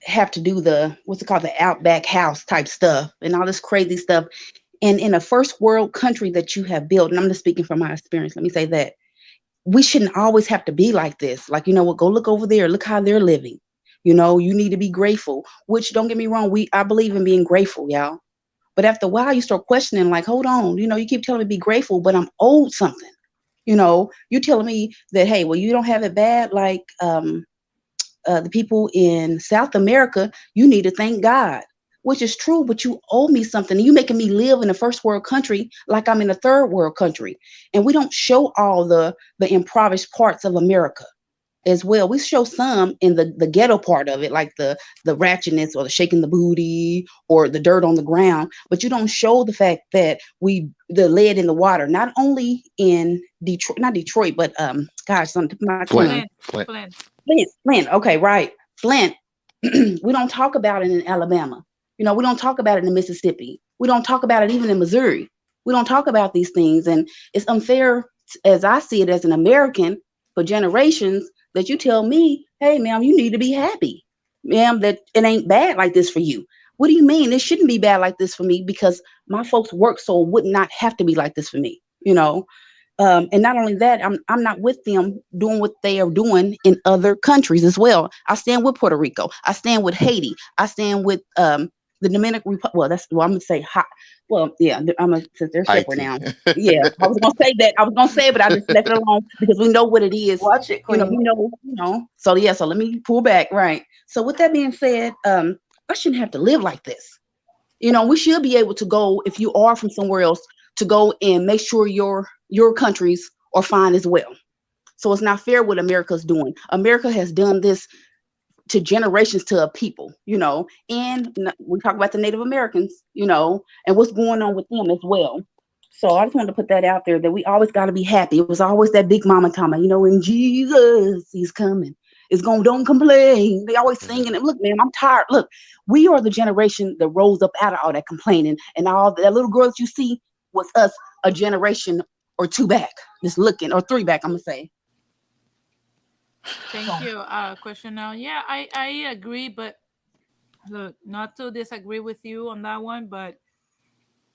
have to do the what's it called, the outback house type stuff and all this crazy stuff. And in a first world country that you have built, and I'm just speaking from my experience, let me say that we shouldn't always have to be like this. Like, you know what, go look over there, look how they're living. You need to be grateful, which don't get me wrong, I believe in being grateful, y'all. But after a while, you start questioning, like, hold on, you keep telling me to be grateful, but I'm owed something. You telling me that, hey, well, you don't have it bad like the people in South America, you need to thank God, which is true, but you owe me something. You making me live in a first world country like I'm in a third world country. And we don't show all the impoverished parts of America as well. We show some in the ghetto part of it, like the ratchetness or the shaking the booty or the dirt on the ground, but you don't show the fact that the lead in the water, not only in Detroit, not Detroit, but gosh, on my tongue. Flint, Flint, Flint. Flint. Flint. Okay, right. Flint. We don't talk about it in Alabama. We don't talk about it in Mississippi. We don't talk about it even in Missouri. We don't talk about these things. And it's unfair, as I see it as an American, for generations that you tell me, hey, ma'am, you need to be happy, ma'am, that it ain't bad like this for you. What do you mean? It shouldn't be bad like this for me because my folks work so it would not have to be like this for me. And not only that, I'm not with them doing what they are doing in other countries as well. I stand with Puerto Rico. I stand with Haiti. I stand with the Dominican Republic. I'm gonna say hot. Well, yeah, since they're separate Haiti. now. Yeah, I was gonna say that. I was gonna say it, but I just left it alone because we know what it is. Watch it, We Queen. know. So yeah, so let me pull back. Right. So with that being said, I shouldn't have to live like this. We should be able to go, if you are from somewhere else, to go and make sure your countries are fine as well. So it's not fair what America's doing. America has done this to generations to a people, and we talk about the Native Americans, and what's going on with them as well. So I just wanted to put that out there that we always got to be happy. It was always that big mama talking about, when Jesus, he's coming. It's going, don't complain. They always singing it. Look, man, I'm tired. Look, we are the generation that rose up out of all that complaining. And all that little girl that you see was us a generation or two back, just looking, or three back, I'm going to say. Thank you. Question now. Yeah, I agree, but look, not to disagree with you on that one, but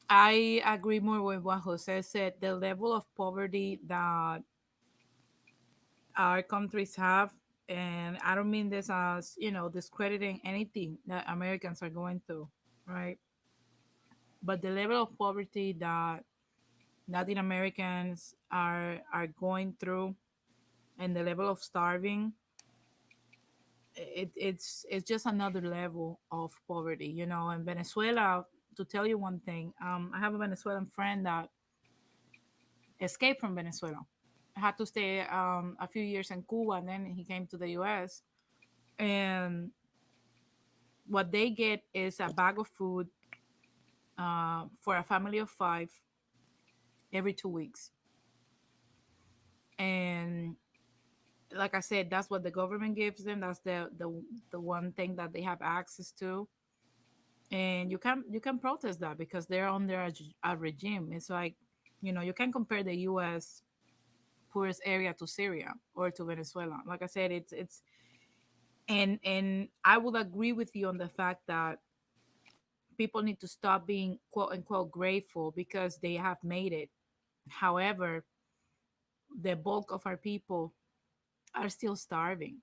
I agree more with what Jose said. The level of poverty that our countries have, and I don't mean this as discrediting anything that Americans are going through, right? But the level of poverty that Latin Americans are going through, and the level of starving, it's just another level of poverty. In Venezuela, to tell you one thing, I have a Venezuelan friend that escaped from Venezuela. Had to stay a few years in Cuba, and then he came to the US. And what they get is a bag of food for a family of five every 2 weeks. And like I said, that's what the government gives them. That's the one thing that they have access to. And you can protest that because they're under a regime. It's like, you can compare the US poorest area to Syria or to Venezuela. Like I said, it's and I would agree with you on the fact that People need to stop being quote unquote grateful because they have made it. However, the bulk of our people are still starving.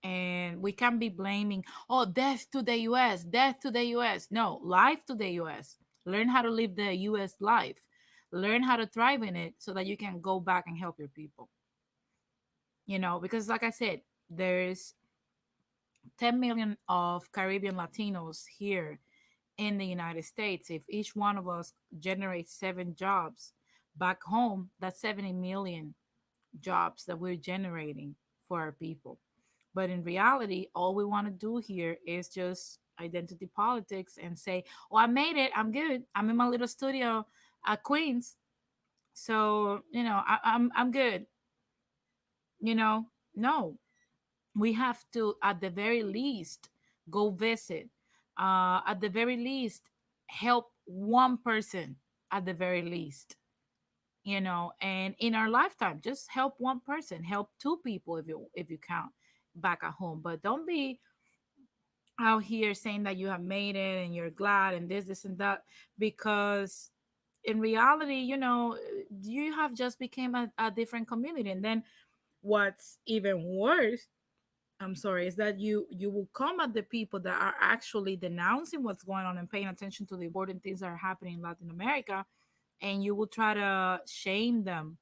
And we can't be blaming, oh, death to the US, death to the US. No, life to the US. Learn how to live the US life. Learn how to thrive in it so that you can go back and help your people. Because like I said, there's 10 million of Caribbean Latinos here in the United States. If each one of us generates 7 jobs back home, that's 70 million jobs that we're generating for our people. But in reality, all we want to do here is just identity politics and say, "Oh, I made it. I'm good. I'm in my little studio at Queens, so I'm good." No, we have to, at the very least, go visit. At the very least, help one person. At the very least, and in our lifetime, just help one person, help 2 people if you count back at home. But don't be out here saying that you have made it and you're glad and this and that, because in reality, you have just became a different community. And then what's even worse, I'm sorry, is that you will come at the people that are actually denouncing what's going on and paying attention to the important things that are happening in Latin America, and you will try to shame them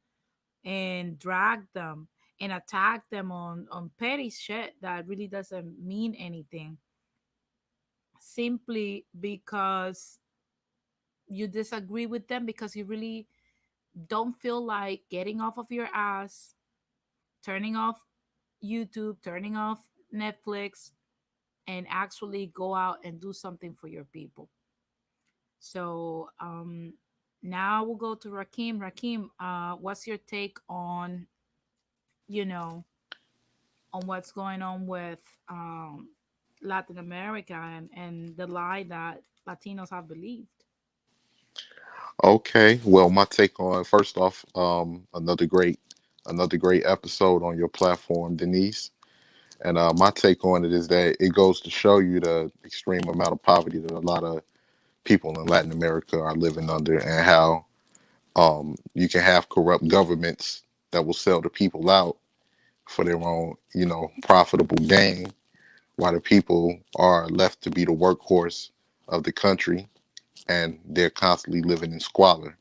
and drag them and attack them on petty shit that really doesn't mean anything, simply because you disagree with them, because you really don't feel like getting off of your ass, turning off YouTube, turning off Netflix, and actually go out and do something for your people. So now we'll go to Rakim. Rakim, what's your take you know, on what's going on with Latin America and the lie that Latinos have believed? Okay, well, my take on first off, another great episode on your platform, Denise. And my take on it is that it goes to show you the extreme amount of poverty that a lot of people in Latin America are living under, and how you can have corrupt governments that will sell the people out for their own, profitable gain, while the people are left to be the workhorse of the country, and they're constantly living in squalor.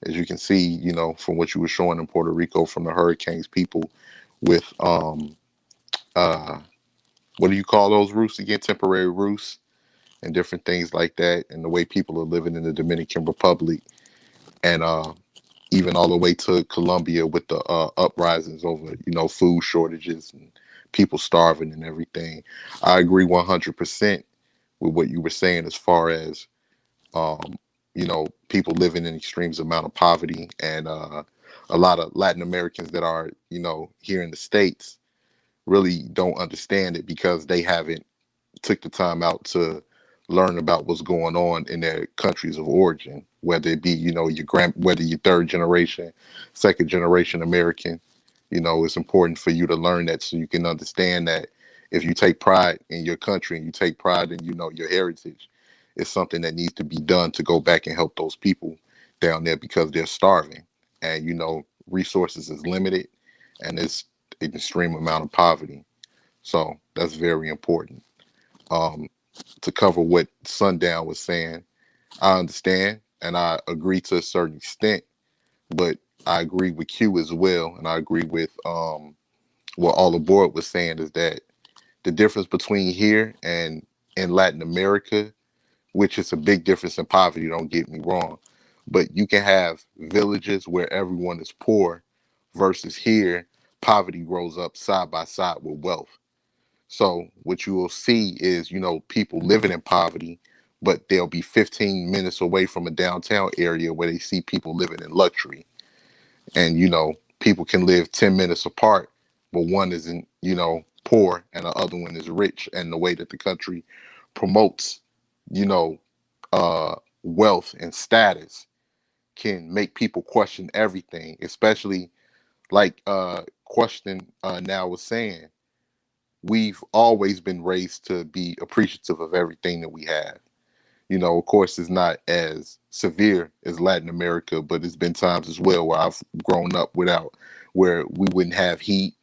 As you can see, from what you were showing in Puerto Rico from the hurricanes, people with uh, what do you call those roofs again? Temporary roofs and different things like that, and the way people are living in the Dominican Republic, and even all the way to Colombia with the uprisings over, food shortages and people starving and everything. I agree 100% with what you were saying as far as people living in extremes amount of poverty, and a lot of Latin Americans that are, here in the States really don't understand it because they haven't took the time out to learn about what's going on in their countries of origin, whether it be, whether you're third generation, second generation American. It's important for you to learn that so you can understand that if you take pride in your country and you take pride in, your heritage, it's something that needs to be done to go back and help those people down there because they're starving. And, resources is limited, and it's an extreme amount of poverty. So that's very important. Um, to cover what Sundown was saying, I understand and I agree to a certain extent, but I agree with Q as well, and I agree with what all aboard was saying is that the difference between here and in Latin America, which is a big difference in poverty, don't get me wrong, but you can have villages where everyone is poor versus here, poverty grows up side by side with wealth. So what you will see is, people living in poverty, but they'll be 15 minutes away from a downtown area where they see people living in luxury. And, people can live 10 minutes apart, but one isn't, poor and the other one is rich. And the way that the country promotes, you know, wealth and status can make people question everything, especially like question now was saying, we've always been raised to be appreciative of everything that we have. Of course, it's not as severe as Latin America, but it's been times as well where I've grown up without, where we wouldn't have heat,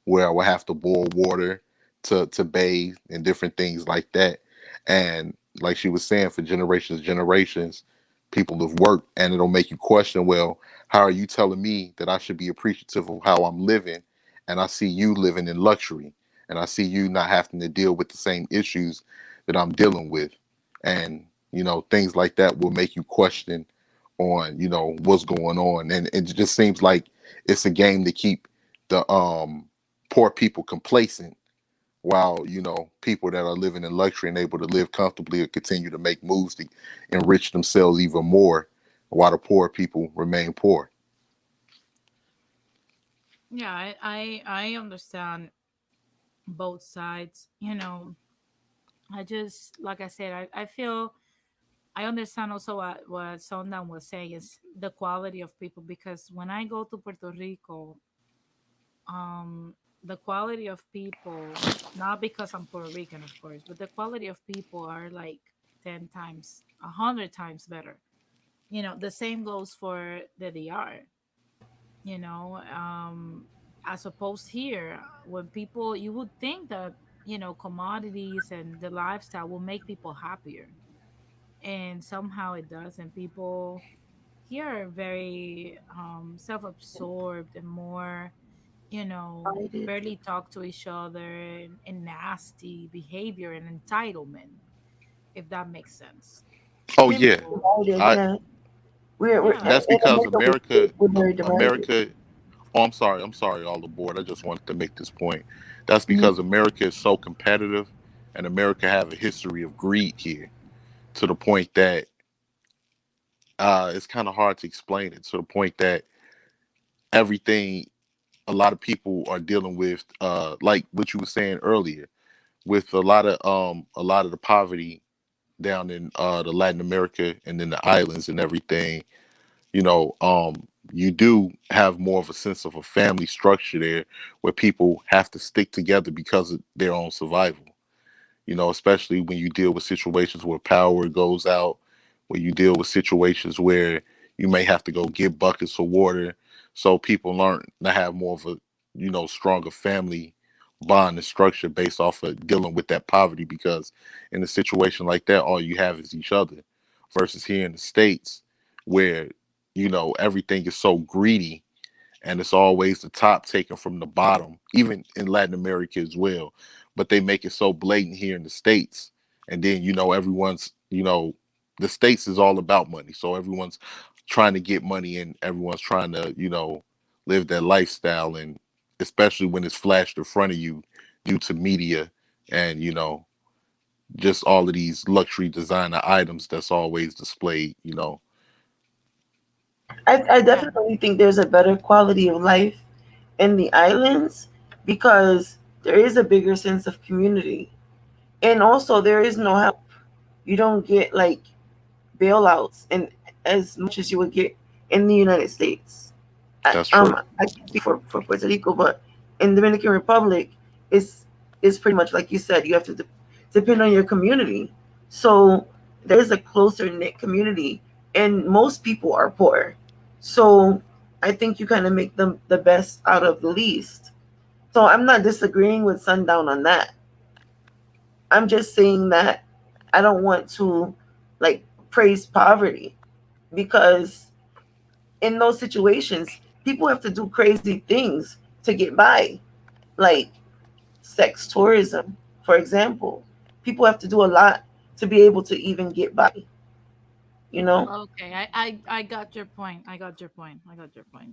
where I would have to boil water to bathe and different things like that. And like she was saying, for generations, people have worked, and it'll make you question, well, how are you telling me that I should be appreciative of how I'm living, and I see you living in luxury, and I see you not having to deal with the same issues that I'm dealing with, and things like that will make you question on what's going on, and it just seems like it's a game to keep the poor people complacent, while people that are living in luxury and able to live comfortably will continue to make moves to enrich themselves even more, while the poor people remain poor. Yeah, I understand both sides. I just, like I said, I feel I understand also what Sondan was saying is the quality of people, because when I go to Puerto Rico, the quality of people, not because I'm Puerto Rican, of course, but the quality of people are like 10 times, 100 times better. The same goes for the DR, you know, as opposed here, when people, you would think that, commodities and the lifestyle will make people happier. And somehow it doesn't. People here are very self-absorbed and more, Divided. barely talk to each other, and nasty behavior and entitlement, if that makes sense. Oh We're yeah, So divided, I yeah. We're yeah. that's in because America. We're very divided. America. Oh, I'm sorry, all aboard. I just wanted to make this point. That's Mhm. because America is so competitive, and America have a history of greed here, to the point that it's kind of hard to explain it. To the point that everything a lot of people are dealing with, like what you were saying earlier, with a lot of the poverty down in the Latin America and in the islands and everything. You do have more of a sense of a family structure there, where people have to stick together because of their own survival. Especially when you deal with situations where power goes out, where you deal with situations where you may have to go get buckets of water. So people learn to have more of a, stronger family bond and structure based off of dealing with that poverty, because in a situation like that, all you have is each other. Versus here in the States, where, everything is so greedy, and it's always the top taken from the bottom, even in Latin America as well. But they make it so blatant here in the States. And then, everyone's, the States is all about money. So everyone's trying to get money, and everyone's trying to, live that lifestyle. And especially when it's flashed in front of you due to media and, just all of these luxury designer items that's always displayed. I Yeah. definitely think there's a better quality of life in the islands because there is a bigger sense of community. And also there is no help. You don't get like bailouts and as much as you would get in the United States. That's true. I can speak for Puerto Rico, but in Dominican Republic, it's pretty much like you said. You have to depend on your community. So there is a closer knit community, and most people are poor. So I think you kind of make them the best out of the least. So I'm not disagreeing with Sundown on that. I'm just saying that I don't want to like praise poverty because in those situations, people have to do crazy things to get by, like sex tourism, for example. People have to do a lot to be able to even get by, you know? Okay, I got your point. I got your point.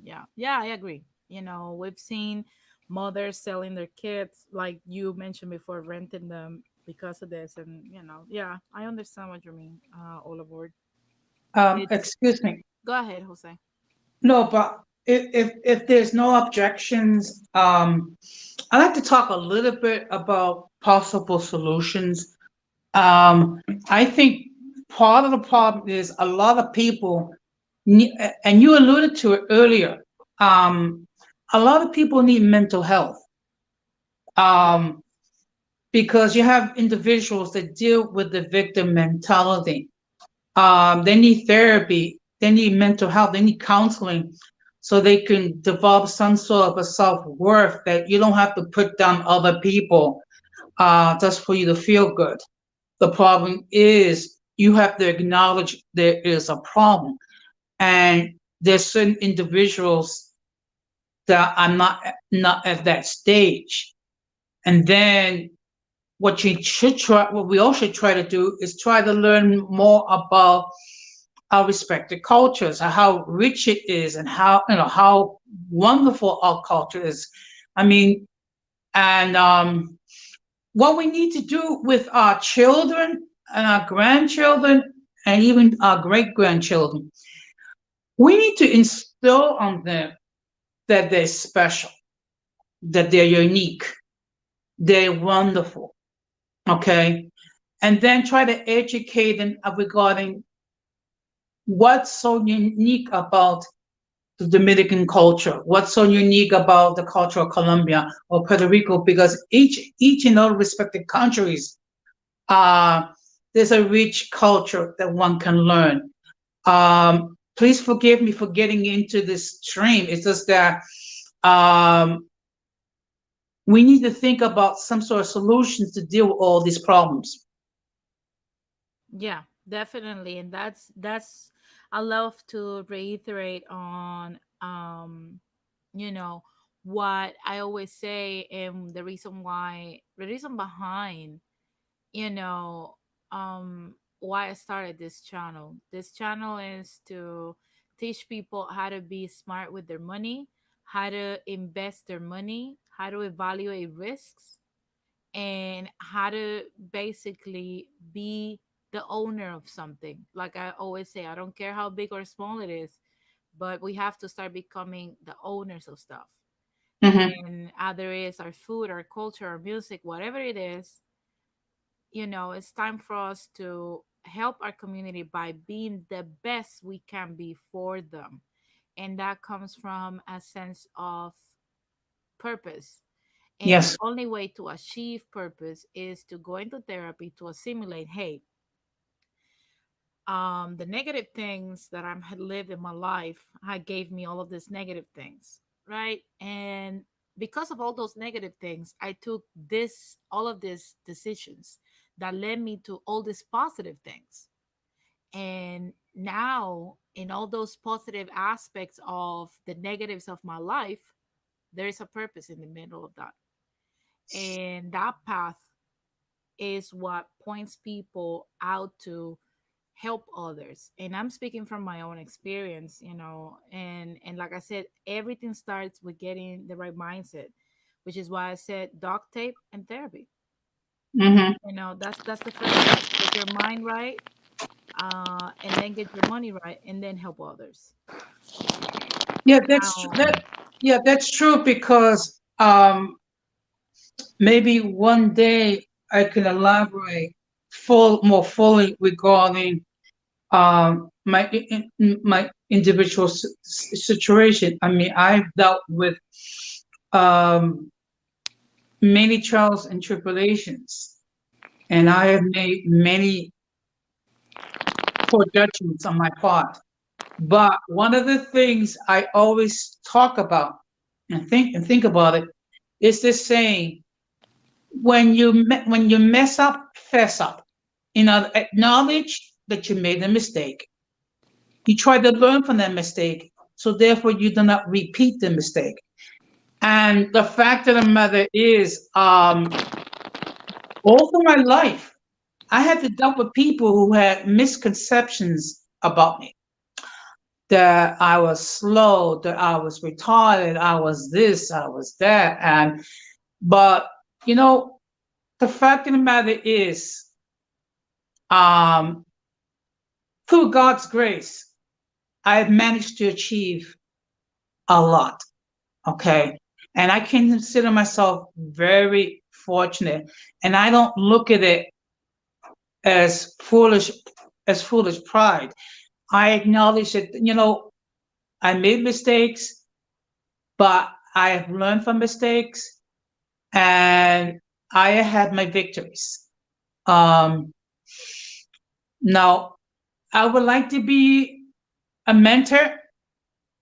Yeah. Yeah, I agree. We've seen mothers selling their kids, like you mentioned before, renting them because of this. And, yeah, I understand what you mean, all aboard. It's Excuse me. Go ahead, Jose. No, but if there's no objections, I'd like to talk a little bit about possible solutions. I think part of the problem is a lot of people, and you alluded to it earlier, um, a lot of people need mental health, Yeah. because you have individuals that deal with the victim mentality. They need therapy. They need mental health. They need counseling so they can develop some sort of a self-worth that you don't have to put down other people just for you to feel good. The problem is you have to acknowledge there is a problem. And there's certain individuals that are not at that stage. And then what we all should try to do is try to learn more about our respective cultures, how rich it is, and how wonderful our culture is. I mean, and what we need to do with our children and our grandchildren and even our great grandchildren, we need to instill on them that they're special, that they're unique, they're wonderful. Okay. And then try to educate them regarding what's so unique about the Dominican culture, what's so unique about the culture of Colombia or Puerto Rico, because each and all respective countries, there's a rich culture that one can learn. Please forgive me for getting into this stream. It's just that we need to think about some sort of solutions to deal with all these problems. Yeah, definitely. And that's I love to reiterate on you know what I always say, and the reason behind, you know, why I started this channel. This channel is to teach people how to be smart with their money, how to invest their money, how to evaluate risks, and how to basically be the owner of something. Like I always say, I don't care how big or small it is, but we have to start becoming the owners of stuff. Mm-hmm. And either it's our food, our culture, our music, whatever it is, it's time for us to help our community by being the best we can be for them. And that comes from a sense of purpose. And the Yes. only way to achieve purpose is to go into therapy to assimilate, hey, the negative things that I had lived in my life, I gave me all of these negative things, right? And because of all those negative things, I took all of these decisions that led me to all these positive things. And now, in all those positive aspects of the negatives of my life, there is a purpose in the middle of that. And that path is what points people out to help others. And I'm speaking from my own experience, and like I said, everything starts with getting the right mindset, which is why I said duct tape and therapy. Mm-hmm. That's the first step. Get your mind right, and then get your money right, and then help others. Yeah, Now, that's true because maybe one day I can elaborate more fully regarding my individual situation. I mean, I've dealt with um, many trials and tribulations, and I have made many poor judgments on my part. But one of the things I always talk about and think about it is this saying: when you mess up, fess up. Acknowledge that you made a mistake. You try to learn from that mistake, so therefore you do not repeat the mistake. And the fact of the matter is, all through my life, I had to deal with people who had misconceptions about me. That I was slow, that I was retarded, I was this, I was that. But you know, the fact of the matter is, um, through God's grace, I have managed to achieve a lot. Okay. And I can consider myself very fortunate. And I don't look at it as foolish pride. I acknowledge that, I made mistakes, but I have learned from mistakes and I had my victories. Um, Now, I would like to be a mentor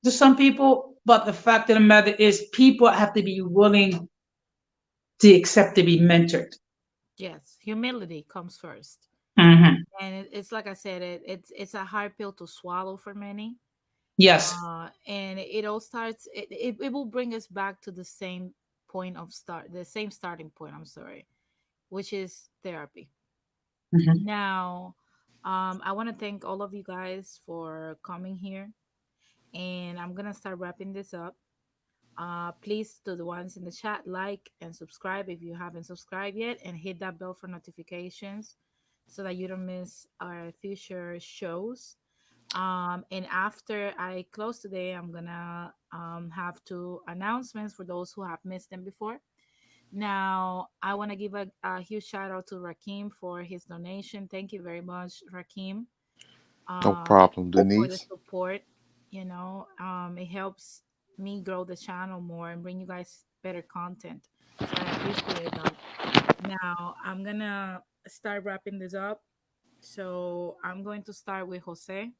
to some people, but the fact of the matter is, people have to be willing to accept to be mentored. Yes, humility comes first. Hmm. And it's like I said, it's a hard pill to swallow for many. Yes. And it all starts, it will bring us back to the same point of start, the same starting point, I'm sorry, which is therapy. Hmm. Now, I want to thank all of you guys for coming here, and I'm gonna start wrapping this up. Please, to the ones in the chat, like and subscribe if you haven't subscribed yet, and hit that bell for notifications so that you don't miss our future shows. And after I close today, I'm gonna have two announcements for those who have missed them before. Now, I want to give a huge shout out to Rakim for his donation. Thank you very much, Rakim, No um, problem, for the Denise. support. It helps me grow the channel more and bring you guys better content. So I appreciate that. Now, I'm gonna start wrapping this up. So I'm going to start with Jose.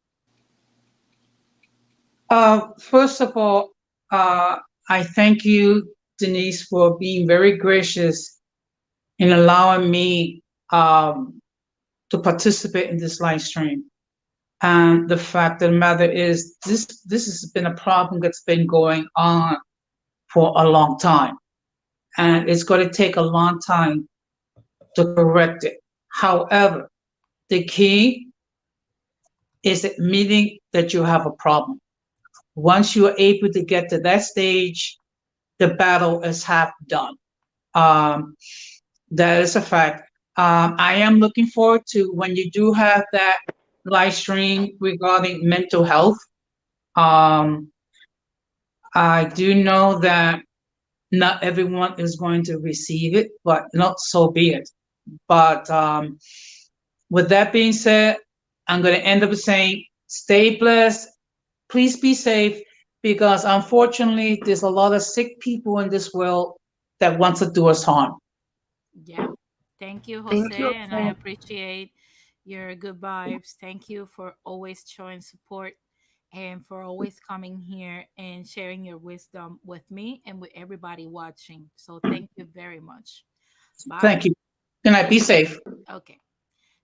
First of all, uh, I thank you, Denise, for being very gracious in allowing me to participate in this live stream. And the fact of the matter is, this has been a problem that's been going on for a long time, and it's going to take a long time to correct it. However, the key is admitting that you have a problem. Once you are able to get to that stage, the battle is half done. Um, that is a fact. I am looking forward to when you do have that live stream regarding mental health. Um, I do know that not everyone is going to receive it, but not so be it. But with that being said, I'm going to end up saying stay blessed. Please be safe because unfortunately, there's a lot of sick people in this world that want to do us harm. Yeah. Thank you, Thank Jose, you. and I appreciate your good vibes. Thank you for always showing support and for always coming here and sharing your wisdom with me and with everybody watching. So thank you very much. Bye. Thank you. Good night. Be safe. Okay.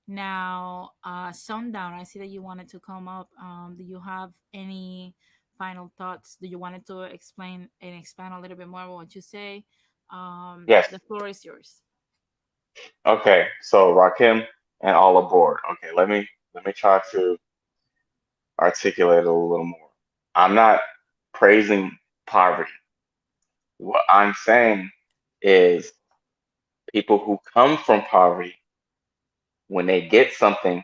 Now, Sundown, I see that you wanted to come up. Do you have any final thoughts? Do you wanted to explain and expand a little bit more on what you say? Yes. The floor is yours. Okay. So Rakim and all aboard. Okay. Let me try to articulate it a little more. I'm not praising poverty. What I'm saying is people who come from poverty, when they get something,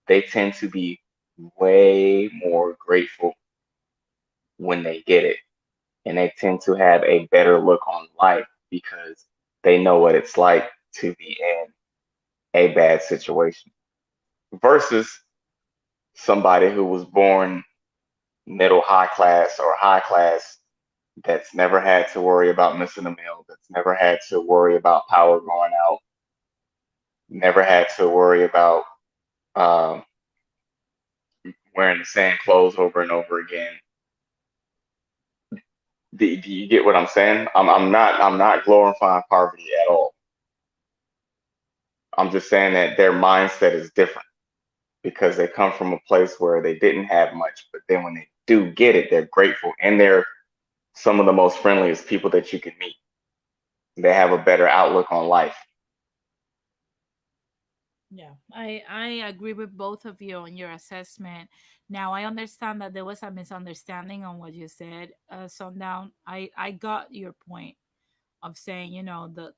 they tend to be way more grateful when they get it. And they tend to have a better look on life because they know what it's like to be in a bad situation versus somebody who was born middle high class or high class that's never had to worry about missing a meal, that's never had to worry about power going out, never had to worry about um, wearing the same clothes over and over again. Do you get what I'm saying? I'm not glorifying poverty at all. I'm just saying that their mindset is different because they come from a place where they didn't have much, but then when they do get it, they're grateful and they're some of the most friendliest people that you can meet. They have a better outlook on life. Yeah, I agree with both of you on your assessment. Now I understand that there was a misunderstanding on what you said, Sundown. I got your point of saying, the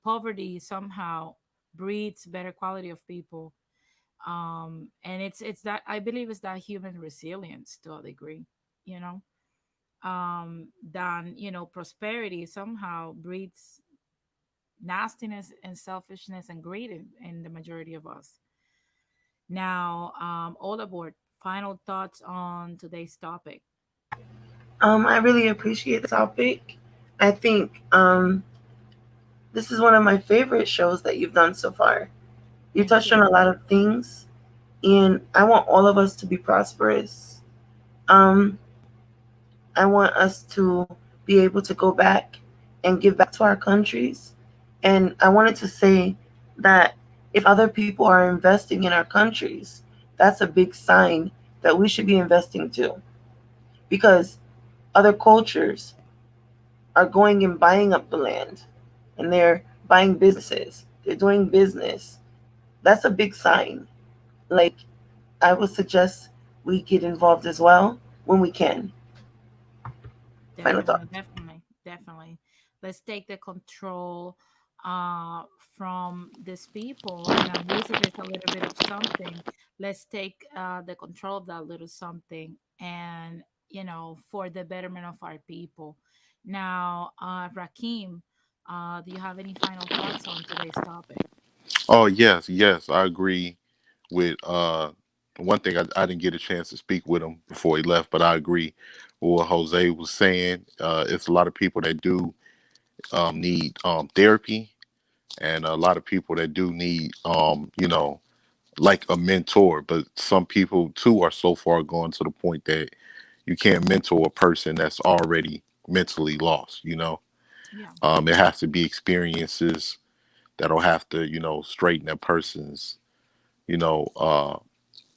poverty somehow breeds better quality of people. And it's that I believe it's that human resilience to a degree, you know. Than prosperity somehow breeds nastiness and selfishness and greed in the majority of us. Now, all aboard. Final thoughts on today's topic. I really appreciate the topic. I think this is one of my favorite shows that you've done so far. You Thank touched you. on a lot of things, And I want all of us to be prosperous. Um, I want us to be able to go back and give back to our countries. And I wanted to say that if other people are investing in our countries, that's a big sign that we should be investing too. Because other cultures are going and buying up the land and they're buying businesses, they're doing business. That's a big sign. Like, I would suggest we get involved as well when we can. Final thought. Definitely, definitely, definitely. Let's take the control from these people, and at least if it's a little bit of something, let's take the control of that little something, and for the betterment of our people. Now, Rakim, do you have any final thoughts on today's topic? Oh yes, yes, I agree with one thing. I didn't get a chance to speak with him before he left, but I agree with what Jose was saying. It's a lot of people that do need therapy, and a lot of people that do need like a mentor. But some people too are so far gone to the point that you can't mentor a person that's already mentally lost. Yeah, It has to be experiences that'll have to straighten that person's you know uh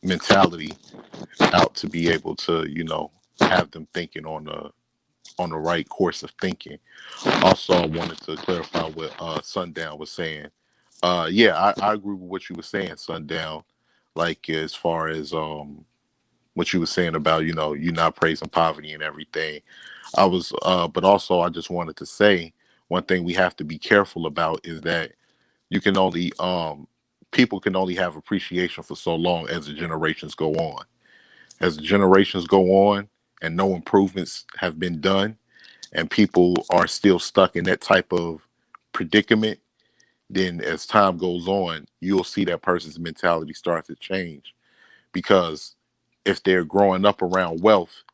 mentality out to be able to have them thinking on the right course of thinking. Also, I wanted to clarify what Sundown was saying. Yeah, I agree with what you were saying, Sundown. Like as far as what you were saying about you not praising poverty and everything. I was but also I just wanted to say one thing we have to be careful about is that you can only people can only have appreciation for so long as the generations go on. As the generations go on and no improvements have been done, and people are still stuck in that type of predicament, then as time goes on, you'll see that person's mentality start to change. Because if they're growing up around wealth,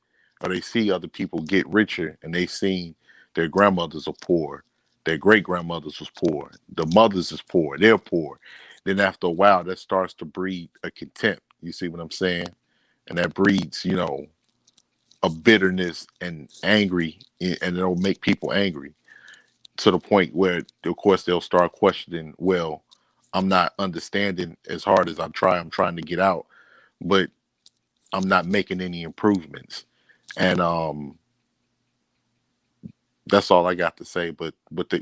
or they see other people get richer and they seen their grandmothers are poor, their great grandmothers was poor, the mothers is poor, they're poor, then after a while that starts to breed a contempt. You see what I'm saying? And that breeds, a bitterness and angry, and it'll make people angry to the point where, of course, they'll start questioning. Well, I'm not understanding as hard as I'm trying to get out, but I'm not making any improvements. And that's all I got to say. But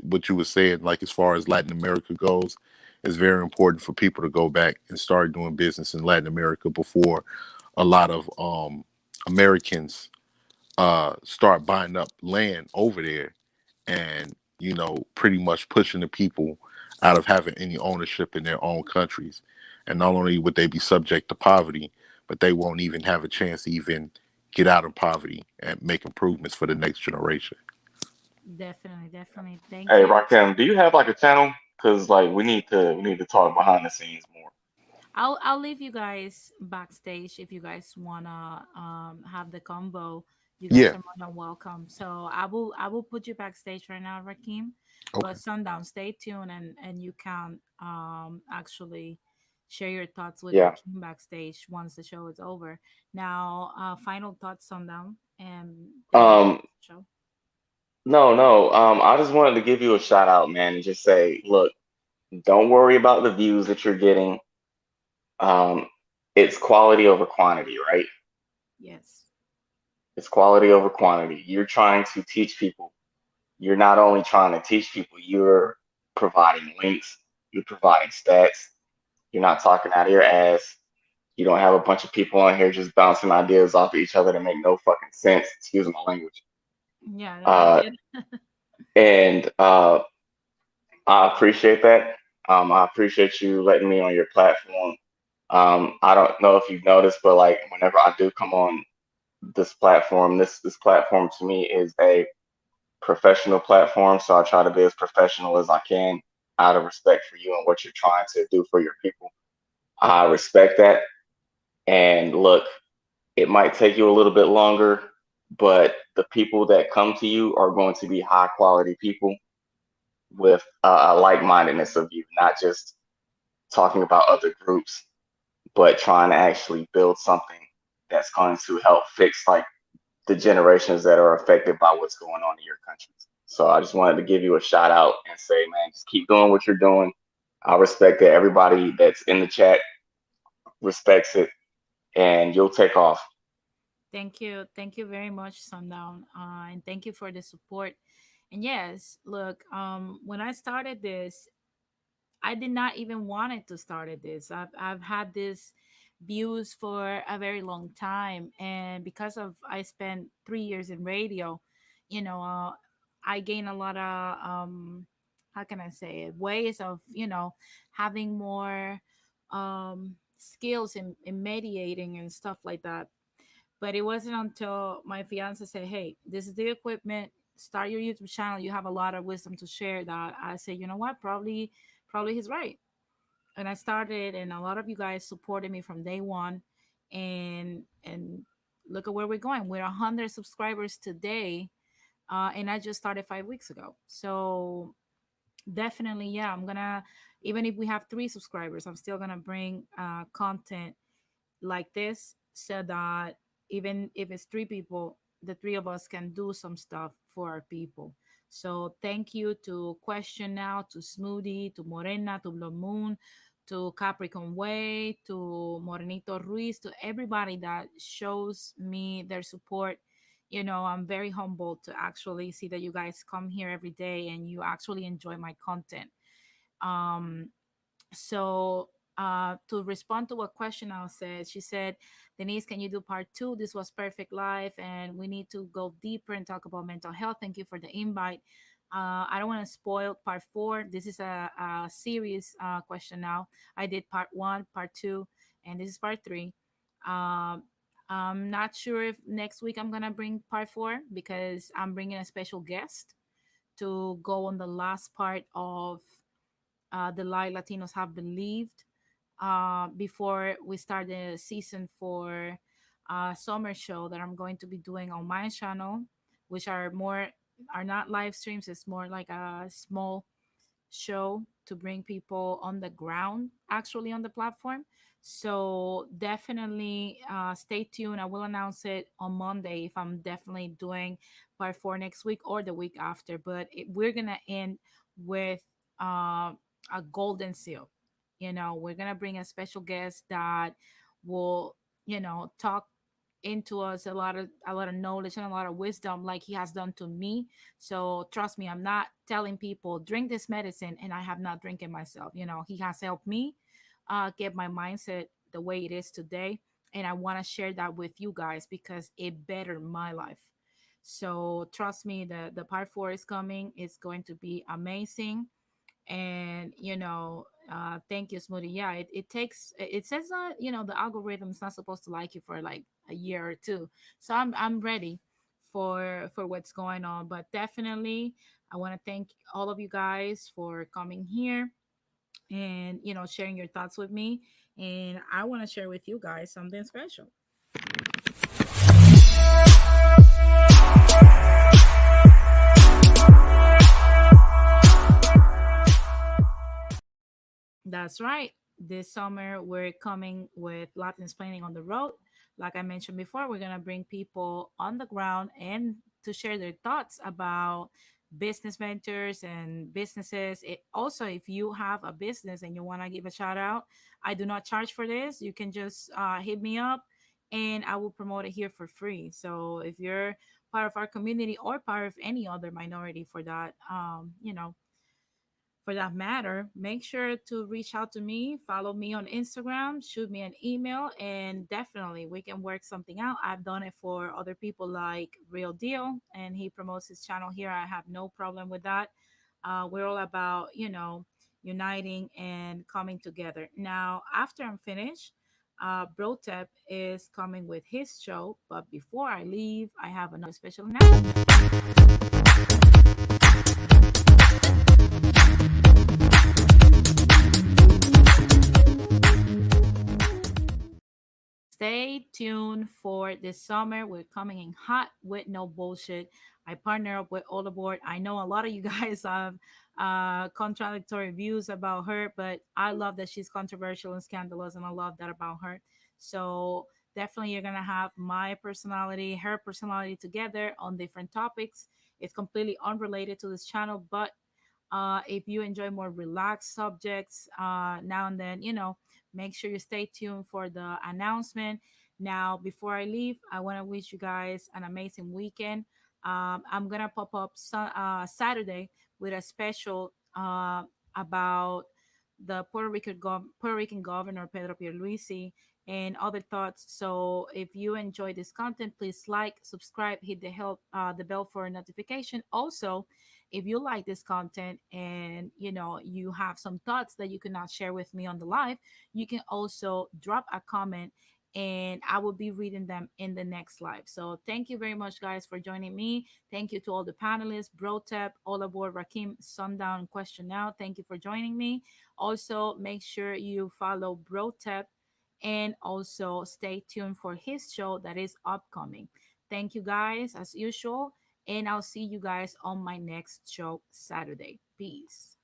what you were saying, like as far as Latin America goes, it's very important for people to go back and start doing business in Latin America before a lot of Americans start buying up land over there, and pretty much pushing the people out of having any ownership in their own countries. And not only would they be subject to poverty, but they won't even have a chance to even get out of poverty and make improvements for the next generation. definitely, definitely. Thank Hey, you. Rakim, do you have like a channel? Cause like we need to talk behind the scenes more. I'll leave you guys backstage if you guys wanna have the combo. You guys Yeah. are more than welcome. So I will put you backstage right now, Rakim. Okay. But Sundown, stay tuned, and you can actually share your thoughts with Yeah. Rakim backstage once the show is over. Now, final thoughts, Sundown, and then we'll Um, close the show. no, no. I just wanted to give you a shout out, man, and just say, look, don't worry about the views that you're getting. Um, it's quality over quantity, right? Yes, It's quality over quantity. You're trying to teach people. You're not only trying to teach people, you're providing links, you're providing stats. You're not talking out of your ass. You don't have a bunch of people on here just bouncing ideas off of each other that make no fucking sense. Excuse my language. yeah, I Uh, get it. and I appreciate that. I appreciate you letting me on your platform. I don't know if you've noticed, but like whenever I do come on this platform, this platform to me is a professional platform. So I try to be as professional as I can out of respect for you and what you're trying to do for your people. I respect that. And look, it might take you a little bit longer, but the people that come to you are going to be high quality people with a like mindedness of you, not just talking about other groups. but trying to actually build something that's going to help fix like the generations that are affected by what's going on in your countries. So I just wanted to give you a shout out and say, man, just keep doing what you're doing. I respect that everybody that's in the chat respects it, and you'll take off. Thank you very much, Sundown, and thank you for the support. And yes, look, when I started this, I did not even wanted to start this. I've had this views for a very long time, and because of I spent 3 years in radio, you know, I gain a lot of how can I say it, ways of having more skills in mediating and stuff like that. But it wasn't until my fiance said, "Hey, this is the equipment. Start your YouTube channel. You have a lot of wisdom to share." That I said, "You know what? Probably he's right." And I started, and a lot of you guys supported me from day one. And look at where we're going. We're 100 subscribers today, and I just started 5 weeks ago. So definitely, yeah, I'm gonna. Even if we have 3 subscribers, I'm still gonna bring content like this so that even if it's 3 people, the 3 of us can do some stuff for our people. So thank you to Question Now, to Smoothie, to Morena, to Blue Moon, to Capricorn Way, to Morenito Ruiz, to everybody that shows me their support. I'm very humbled to actually see that you guys come here every day and you actually enjoy my content. Um, so to respond to what question I said, she said, Denise, can you do part two? This was perfect life, and we need to go deeper and talk about mental health. Thank you for the invite. I don't want to spoil part four. This is a serious question now. I did part one, part two, and this is part three. Um, I'm not sure if next week I'm gonna bring part four because I'm bringing a special guest to go on the last part of the Lie Latinos Have Believed before we start the season for summer show that I'm going to be doing on my channel, which are not live streams. It's more like a small show to bring people on the ground, actually on the platform. So definitely stay tuned. I will announce it on Monday if I'm definitely doing part four next week or the week after. But we're gonna end with a golden seal. We're gonna bring a special guest that will, talk into us a lot of knowledge and a lot of wisdom like he has done to me. So trust me, I'm not telling people drink this medicine and I have not drinking myself. He has helped me get my mindset the way it is today, and I want to share that with you guys because it bettered my life. So trust me, the part four is coming. It's going to be amazing. And thank you, Smoothie. Yeah, it takes, it says that the algorithm's not supposed to like you for like a year or two. So I'm ready for what's going on. But definitely I want to thank all of you guys for coming here and sharing your thoughts with me. And I want to share with you guys something special. That's right. This summer, we're coming with Latin Explaining on the road. Like I mentioned before, we're going to bring people on the ground and to share their thoughts about business ventures and businesses. Also, if you have a business and you want to give a shout out, I do not charge for this. You can just hit me up and I will promote it here for free. So if you're part of our community or part of any other minority for that matter, make sure to reach out to me, follow me on Instagram, shoot me an email, and definitely we can work something out. I've done it for other people like Real Deal, and he promotes his channel here. I have no problem with that. We're all about, uniting and coming together. Now, after I'm finished, Brotep is coming with his show, but before I leave, I have another special announcement. Stay tuned tuned for this summer. We're coming in hot with no bullshit. I partner up with All Aboard. I know a lot of you guys have contradictory views about her, but I love that she's controversial and scandalous, and I love that about her. So definitely, you're gonna have my personality, her personality together on different topics. It's completely unrelated to this channel, but if you enjoy more relaxed subjects now and then, make sure you stay tuned for the announcement. Now, before I leave, I want to wish you guys an amazing weekend. I'm going to pop up Saturday with a special about the Puerto Rican governor, Pedro Pierluisi, and other thoughts. So if you enjoy this content, please like, subscribe, hit the bell for a notification. Also, if you like this content and you have some thoughts that you cannot share with me on the live, you can also drop a comment and I will be reading them in the next live. So thank you very much, guys, for joining me. Thank you to all the panelists, Brotep, All Aboard, Rakim, Sundown, Question Now. Thank you for joining me. Also, make sure you follow Brotep and also stay tuned for his show that is upcoming. Thank you, guys, as usual, and I'll see you guys on my next show Saturday. Peace.